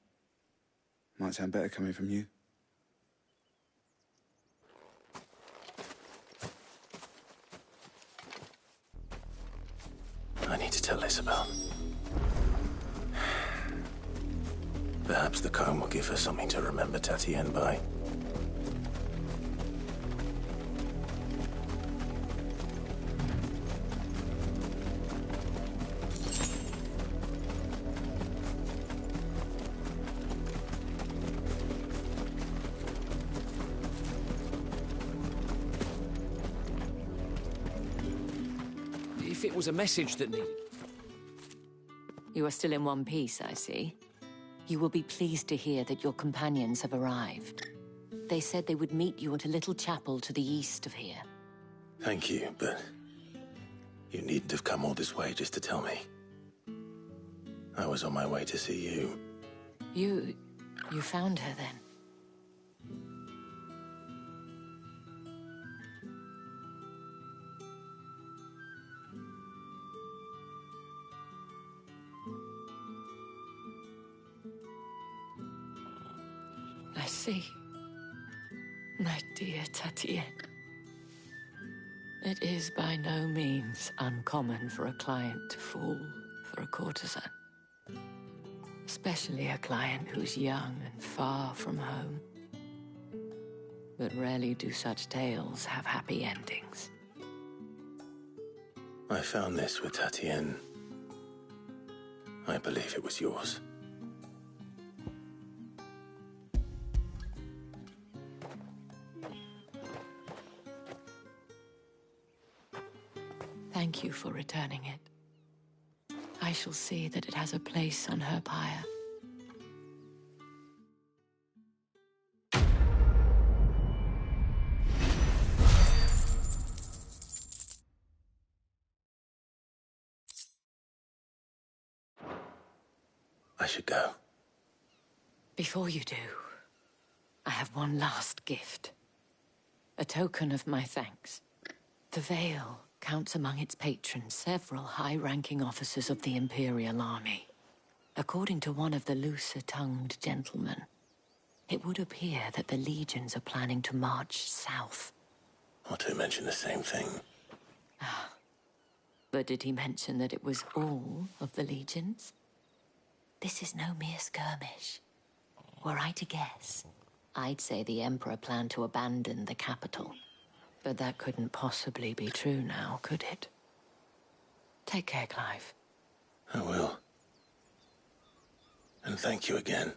Might sound better coming from you. I need to tell Isabel. Perhaps the comb will give her something to remember Tatienne by. if it was a message that needed... You are still in one piece, I see. You will be pleased to hear that your companions have arrived. They said they would meet you at a little chapel to the east of here. Thank you, but you needn't have come all this way just to tell me. I was on my way to see you. You found her then? I see. My dear Tatienne. It is by no means uncommon for a client to fall for a courtesan. Especially a client who's young and far from home. But rarely do such tales have happy endings. I found this with Tatienne. I believe it was yours. Thank you for returning it. I shall see that it has a place on her pyre. I should go. Before you do, I have one last gift. A token of my thanks. The Vale counts among its patrons several high-ranking officers of the Imperial Army. According to one of the looser-tongued gentlemen, it would appear that the legions are planning to march south. Otto mentioned the same thing. But did he mention that it was all of the legions? This is no mere skirmish. Were I to guess, I'd say the Emperor planned to abandon the capital. But that couldn't possibly be true now, could it? Take care, Clive. I will. And thank you again.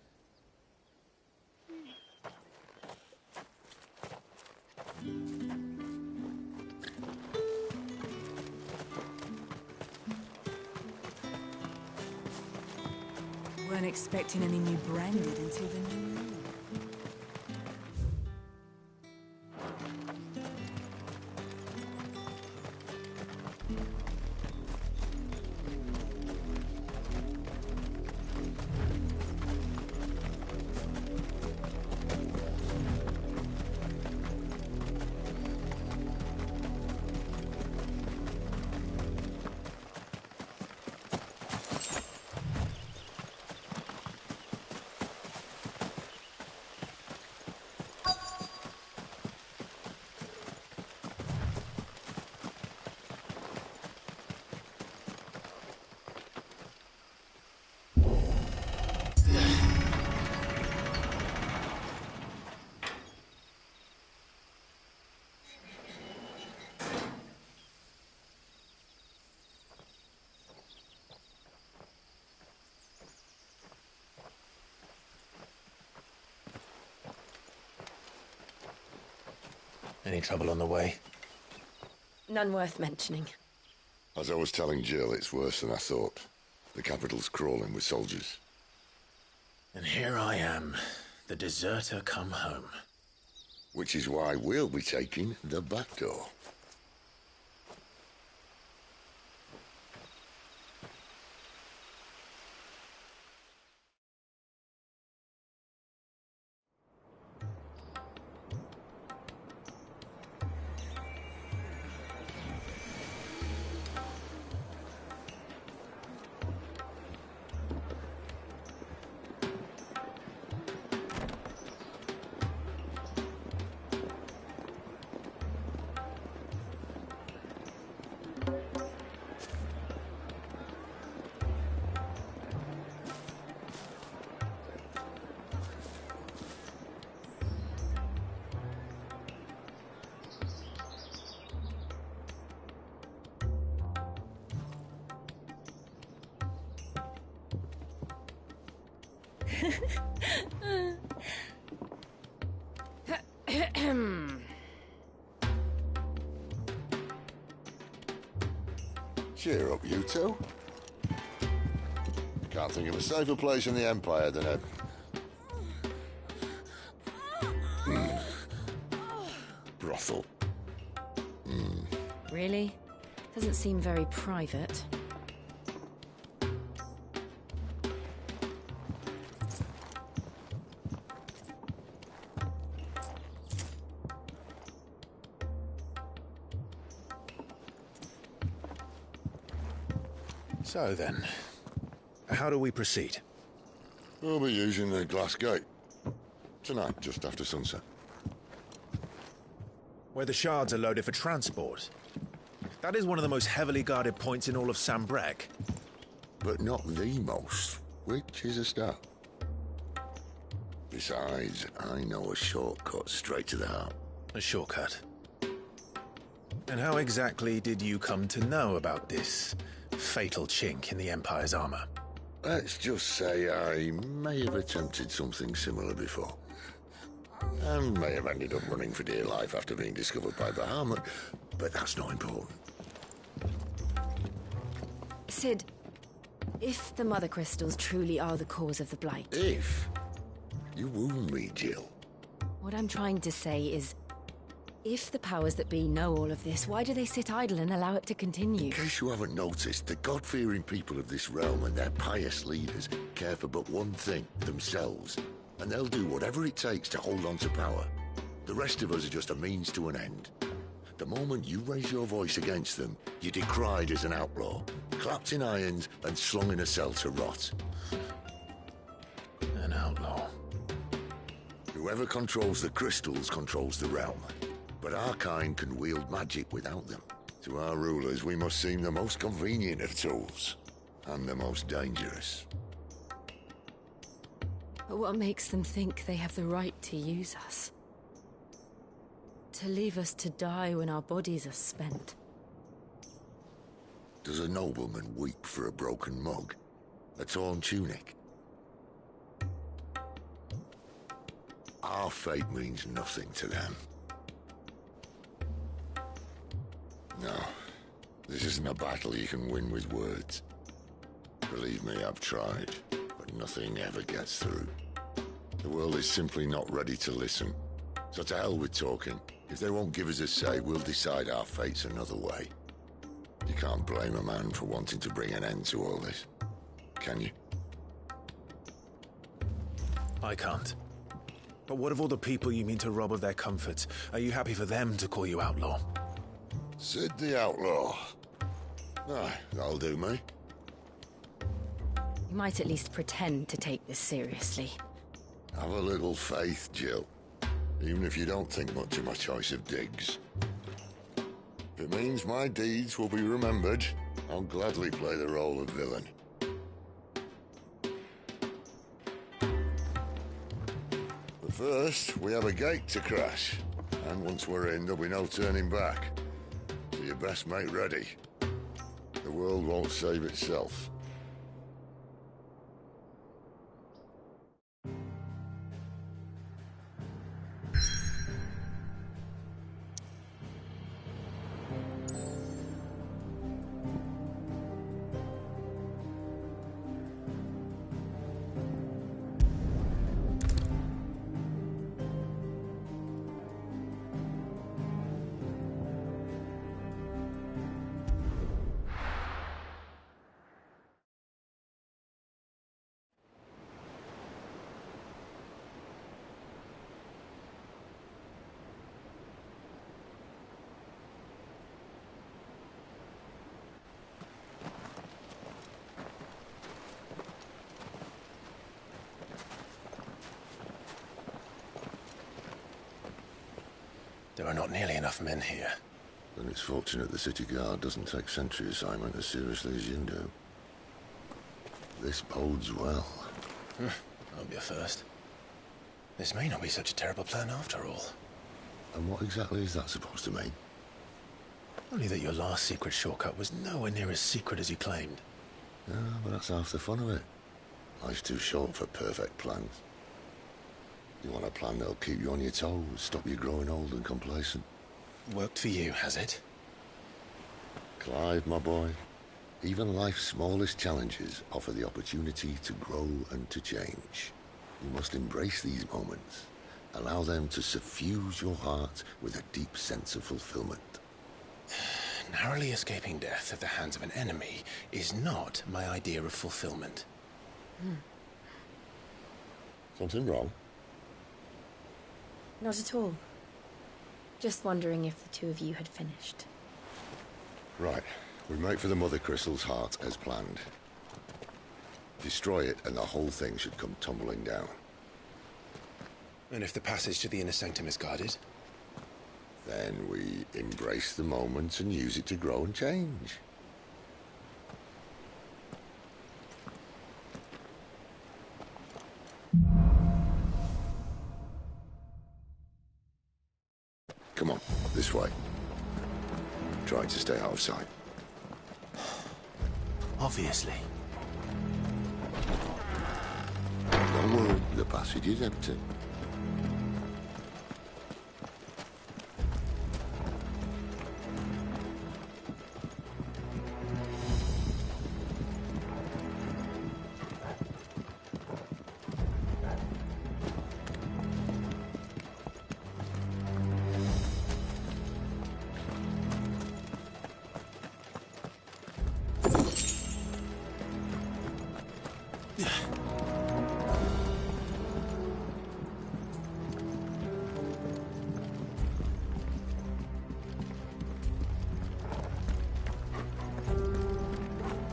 Weren't expecting any new branded until the new moon. Any trouble on the way? None worth mentioning. As I was telling Jill, it's worse than I thought. The capital's crawling with soldiers. And here I am, the deserter come home. Which is why we'll be taking the back door. Cheer up, you two. Can't think of a safer place in the Empire than a... brothel. Really? Doesn't seem very private. So then, how do we proceed? We'll be using the glass gate. Tonight, just after sunset. Where the shards are loaded for transport. That is one of the most heavily guarded points in all of Sambrec. But not the most, which is a start. Besides, I know a shortcut straight to the heart. A shortcut? And how exactly did you come to know about this fatal chink in the Empire's armor? Let's just say I may have attempted something similar before. And may have ended up running for dear life after being discovered by Bahamut, but that's not important. Sid, if the Mother Crystals truly are the cause of the Blight... If? You wound me, Jill. What I'm trying to say is, if the powers that be know all of this, why do they sit idle and allow it to continue? In case you haven't noticed, the God-fearing people of this realm and their pious leaders care for but one thing, themselves. And they'll do whatever it takes to hold on to power. The rest of us are just a means to an end. The moment you raise your voice against them, you're decried as an outlaw, clapped in irons and slung in a cell to rot. An outlaw. Whoever controls the crystals controls the realm. But our kind can wield magic without them. To our rulers, we must seem the most convenient of tools. And the most dangerous. But what makes them think they have the right to use us? To leave us to die when our bodies are spent? Does a nobleman weep for a broken mug? A torn tunic? Our fate means nothing to them. No, this isn't a battle you can win with words. Believe me, I've tried, but nothing ever gets through. The world is simply not ready to listen. So to hell with talking. If they won't give us a say, we'll decide our fates another way. You can't blame a man for wanting to bring an end to all this, can you? I can't. But what of all the people you mean to rob of their comforts? Are you happy for them to call you outlaw? Sid the Outlaw. Aye, that'll do me. You might at least pretend to take this seriously. Have a little faith, Jill. Even if you don't think much of my choice of digs. If it means my deeds will be remembered, I'll gladly play the role of villain. But first, we have a gate to crash. And once we're in, there'll be no turning back. So you best make ready. The world won't save itself. There are not nearly enough men here. Then it's fortunate the city guard doesn't take sentry assignment as seriously as you do. This bodes well. That'll be a first. This may not be such a terrible plan after all. And what exactly is that supposed to mean? Only that your last secret shortcut was nowhere near as secret as you claimed. Yeah, but that's half the fun of it. Life's too short for perfect plans. You want a plan that'll keep you on your toes, stop you growing old and complacent. Worked for you, has it? Clive, my boy, Even life's smallest challenges offer the opportunity to grow and to change. You must embrace these moments. Allow them to suffuse your heart with a deep sense of fulfillment. Narrowly escaping death at the hands of an enemy is not my idea of fulfillment. Something wrong? Not at all. Just wondering if the two of you had finished. Right. We make for the Mother Crystal's heart as planned. Destroy it and the whole thing should come tumbling down. And if the passage to the inner sanctum is guarded? Then we embrace the moment and use it to grow and change. Come on, this way. Try to stay out of sight. Obviously. Don't worry, the passage is empty.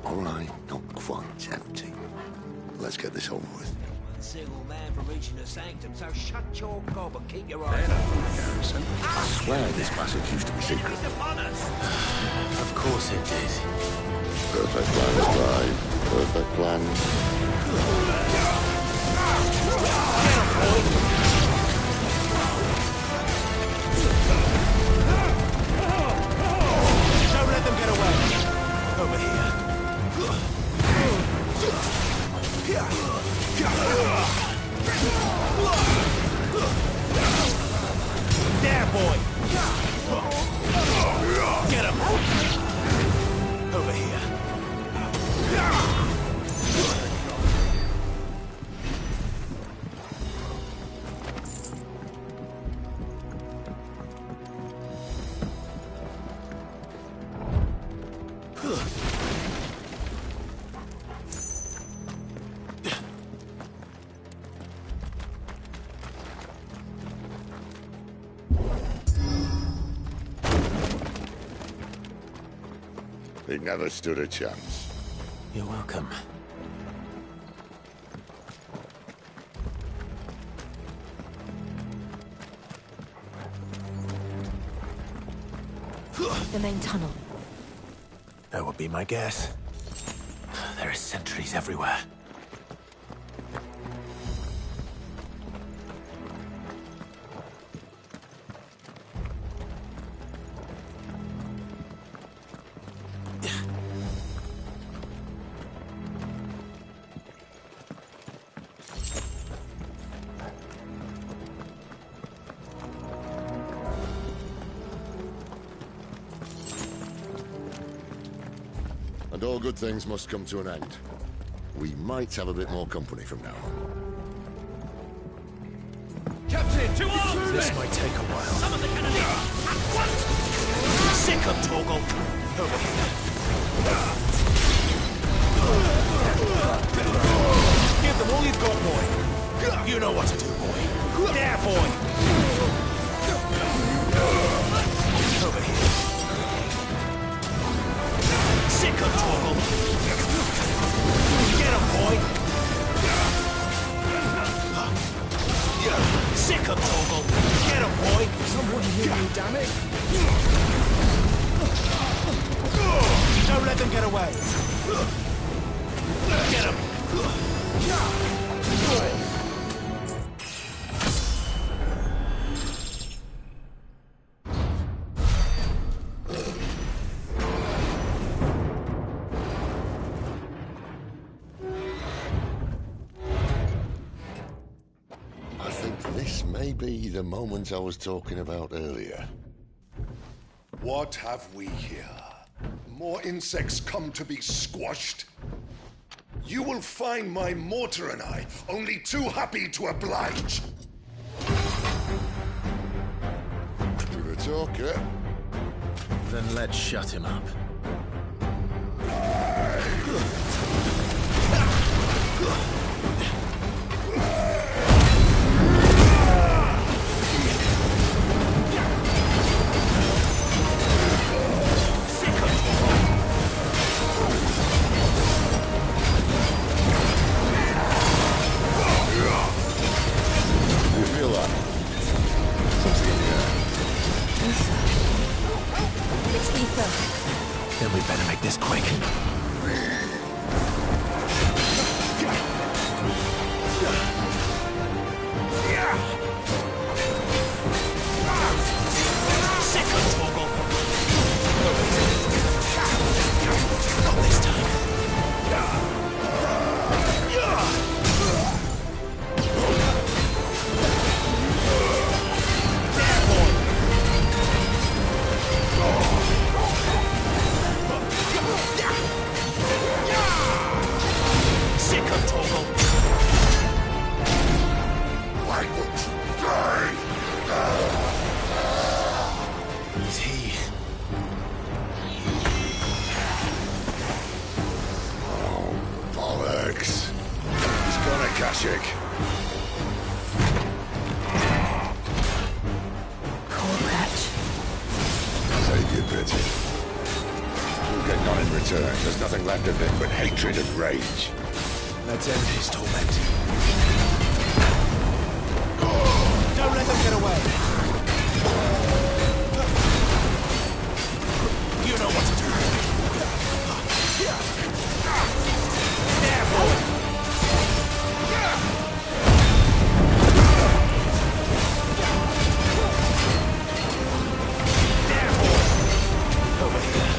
All right, not quite empty. Let's get this over with. One single man from reaching the sanctum, so shut your gob and keep your eyes open. Garrison, I swear this passage used to be secret. Of course it did. Perfect plan, Clive. Perfect plan. Don't let them get away. Over here. There, boy. Get him. Over here. He never stood a chance. You're welcome. The main tunnel. That would be my guess. There are sentries everywhere. And all good things must come to an end. We might have a bit more company from now on. Captain, to arms! This might take a while. Summon the cannoneer! At once! Sick of Torgal! Over here. Give them all you've got, boy. You know what to do, boy. There, boy! Over here. Sick of Torgal! Get him, boy! Sick of Torgal! Get him, boy! Someone hear you, damn it! Don't let them get away! Get him! I think this may be the moment I was talking about earlier. What have we here? more insects come to be squashed. You will find my mortar and I only too happy to oblige. You're a talker. Then let's shut him up. You feel that? Something in the air. It's ether. Then we better make this quick. Second toggle. Not this time. Second toggle. Why would you die? Is he? Oh, bollocks. He's gone, Akashic. Poor wretch. Save your pity. You'll get none in return. There's nothing left of him but hatred and rage. Let's end his torment. Don't let them get away. You know what to do. There, boy. There, boy. Over here.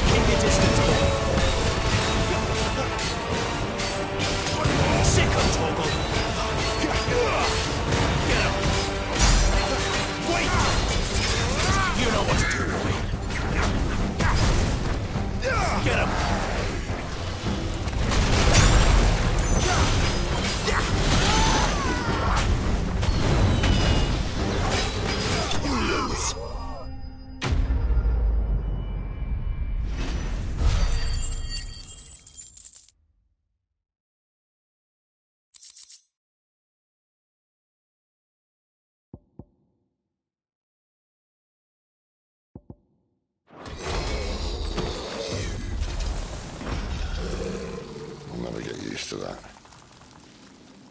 Keep your distance, boy. Second toggle. Get him. Wait. You know what to do, boy. Get him. You lose. I'll never get used to that.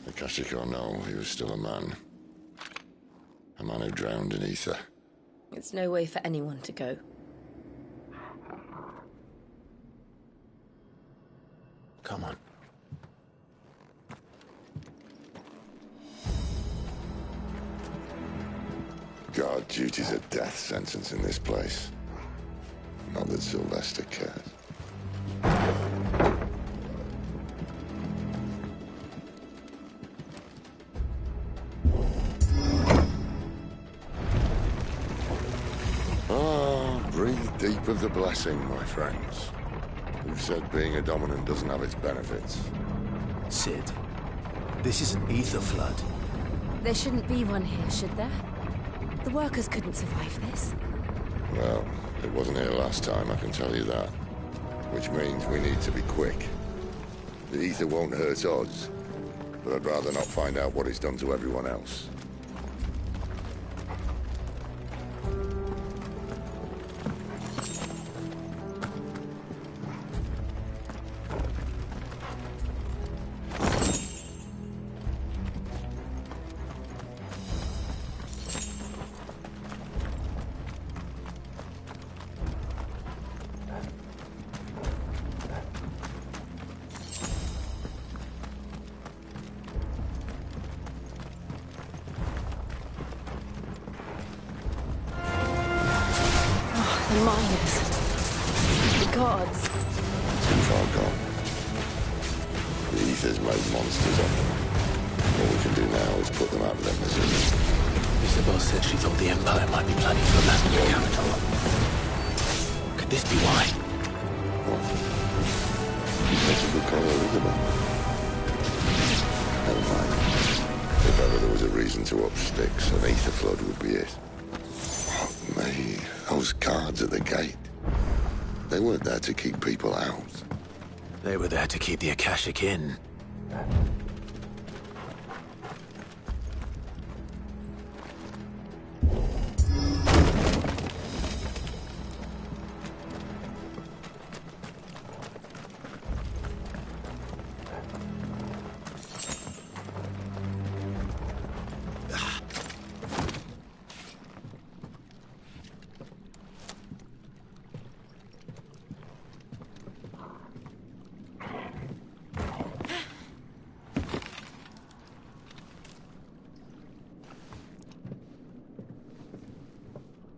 Akashic or no, he was still a man. A man who drowned in ether. It's no way for anyone to go. Come on. Guard duty's a death sentence in this place. Not that Sylvester cares. Breathe deep of the blessing, my friends. Who said being a dominant doesn't have its benefits? Sid, this is an ether flood. There shouldn't be one here, should there? The workers couldn't survive this. Well, it wasn't here last time, I can tell you that. Which means we need to be quick. The ether won't hurt odds, but I'd rather not find out what it's done to everyone else. The miners. The gods. Too far gone. The ether's made monsters of them. All we can do now is put them out of their misery. girl said she thought the Empire might be planning to abandon the capital. Could this be why? What? You possibly call Elizabeth? Never mind. If ever there was a reason to up sticks, an ether flood would be it. Fuck me. Those guards at the gate. They weren't there to keep people out. They were there to keep the Akashic in.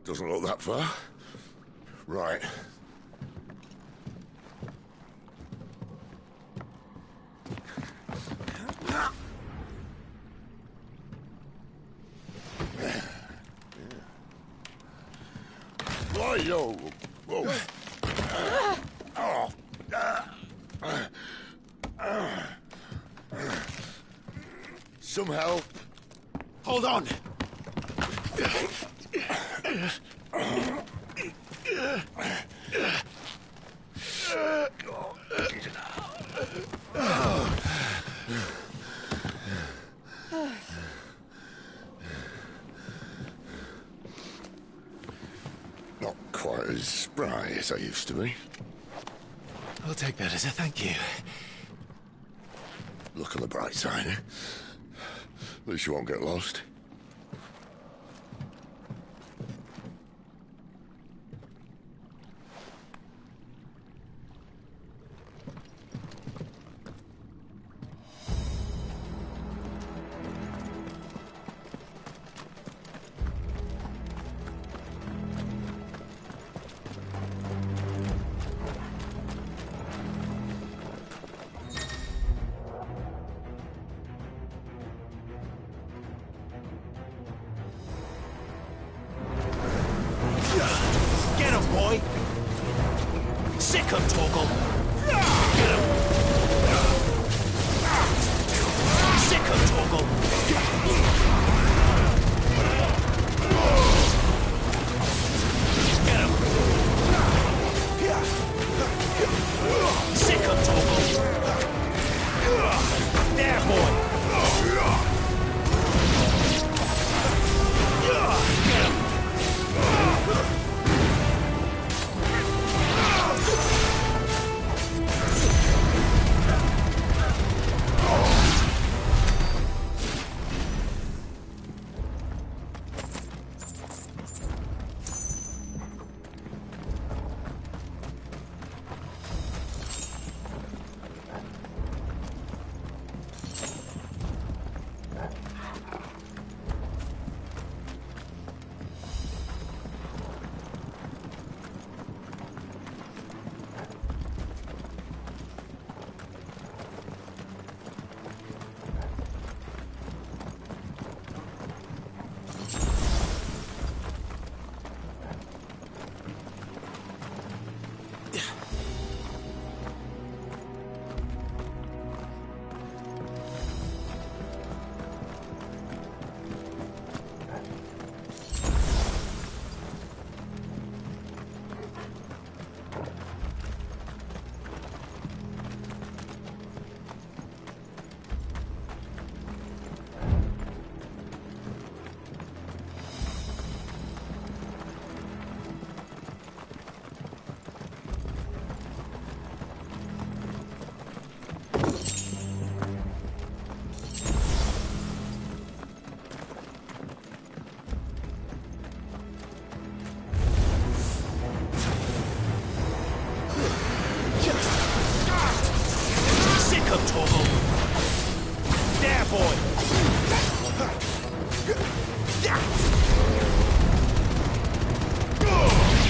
Doesn't look that far. Right. Yo. Whoa. Some help. Hold on. Not quite as spry as I used to be. I'll take that as a thank you. Look on the bright side, eh? At least you won't get lost. Get him, boy! Sick him, Torgal! Get him! Sick him, Torgal! Get him! Sick him, Torgal! There, boy! Get him! There, boy!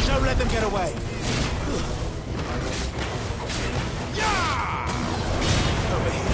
Don't let them get away! Over here.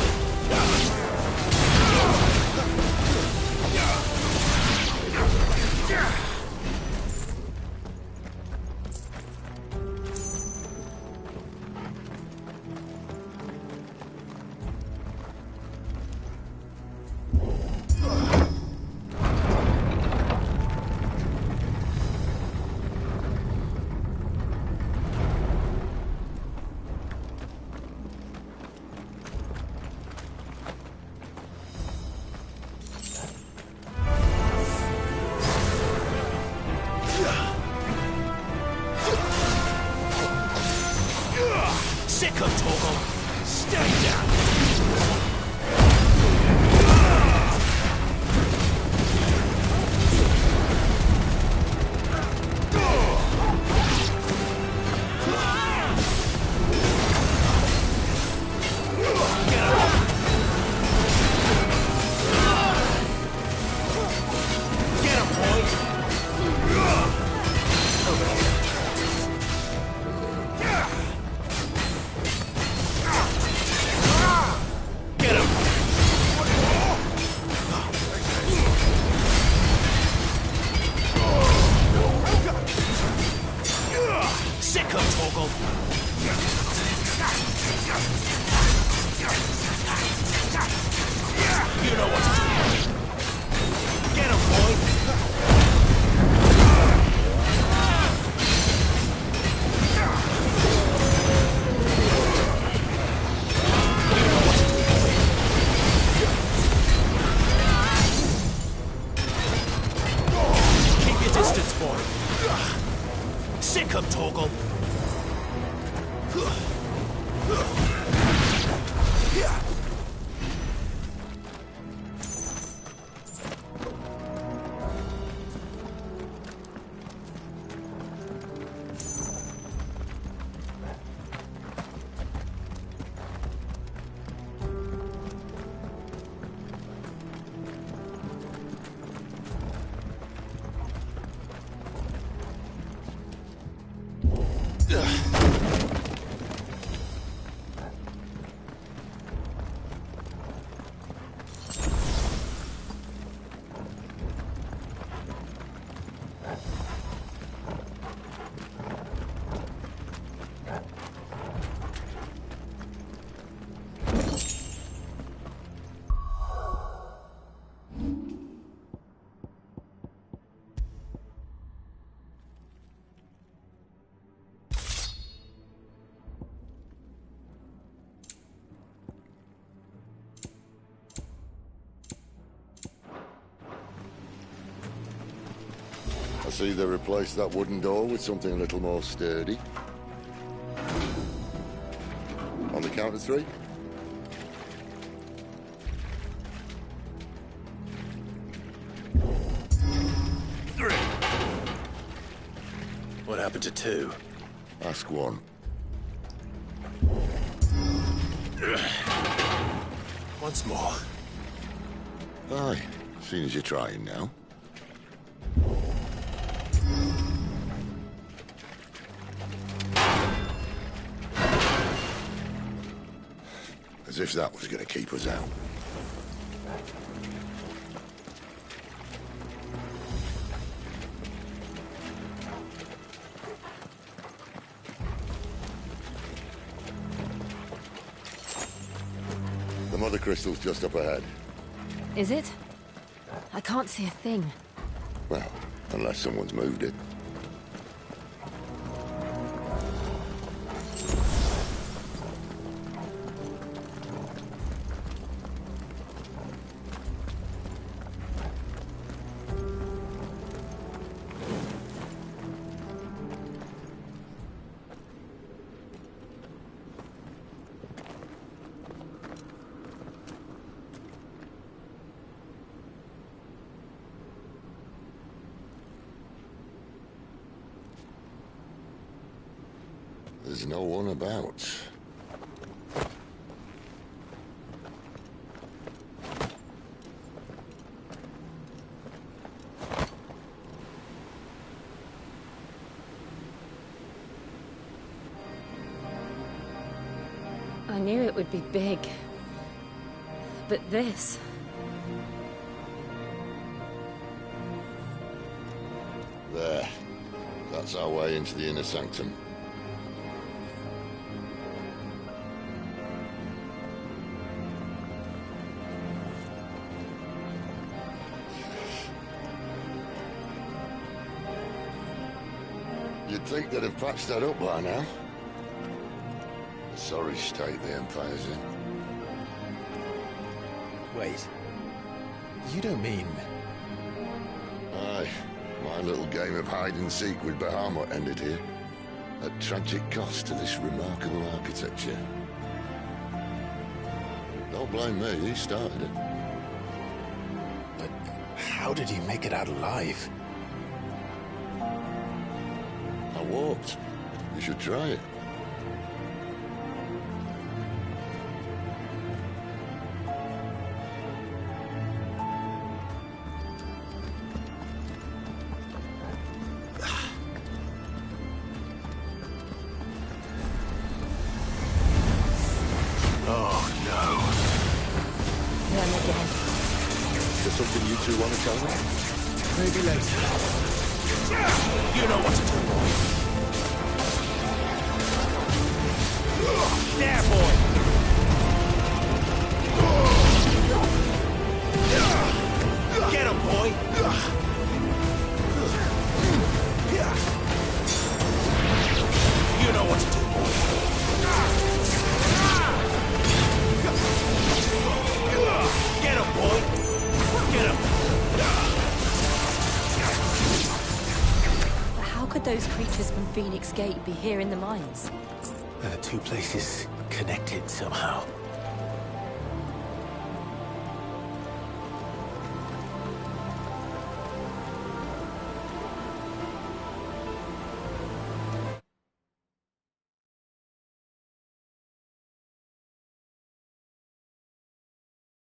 Sick 'em, Torgal! I see they replaced that wooden door with something a little more sturdy. On the count of 3? What happened to 2? Ask 1. Once more. Aye, seeing as you're trying now. As if that was going to keep us out. The mother crystal's just up ahead. Is it? I can't see a thing. Well, unless someone's moved it. There's no one about. I knew it would be big. But this... There. That's our way into the inner sanctum. You'd think they'd have patched that up by now. Sorry state the Empire's in. Wait. You don't mean... Aye. My little game of hide-and-seek with Bahamut ended here. At tragic cost to this remarkable architecture. Don't blame me, he started it. But how did he make it out alive? I walked. You should try it. Something you two want to tell me? Maybe later. You know what to do. There, boy! Get him, boy! You know what to do, boy. Get him, boy! Get him! But how could those those creatures from Phoenix Gate be here in the mines? Two places connected somehow.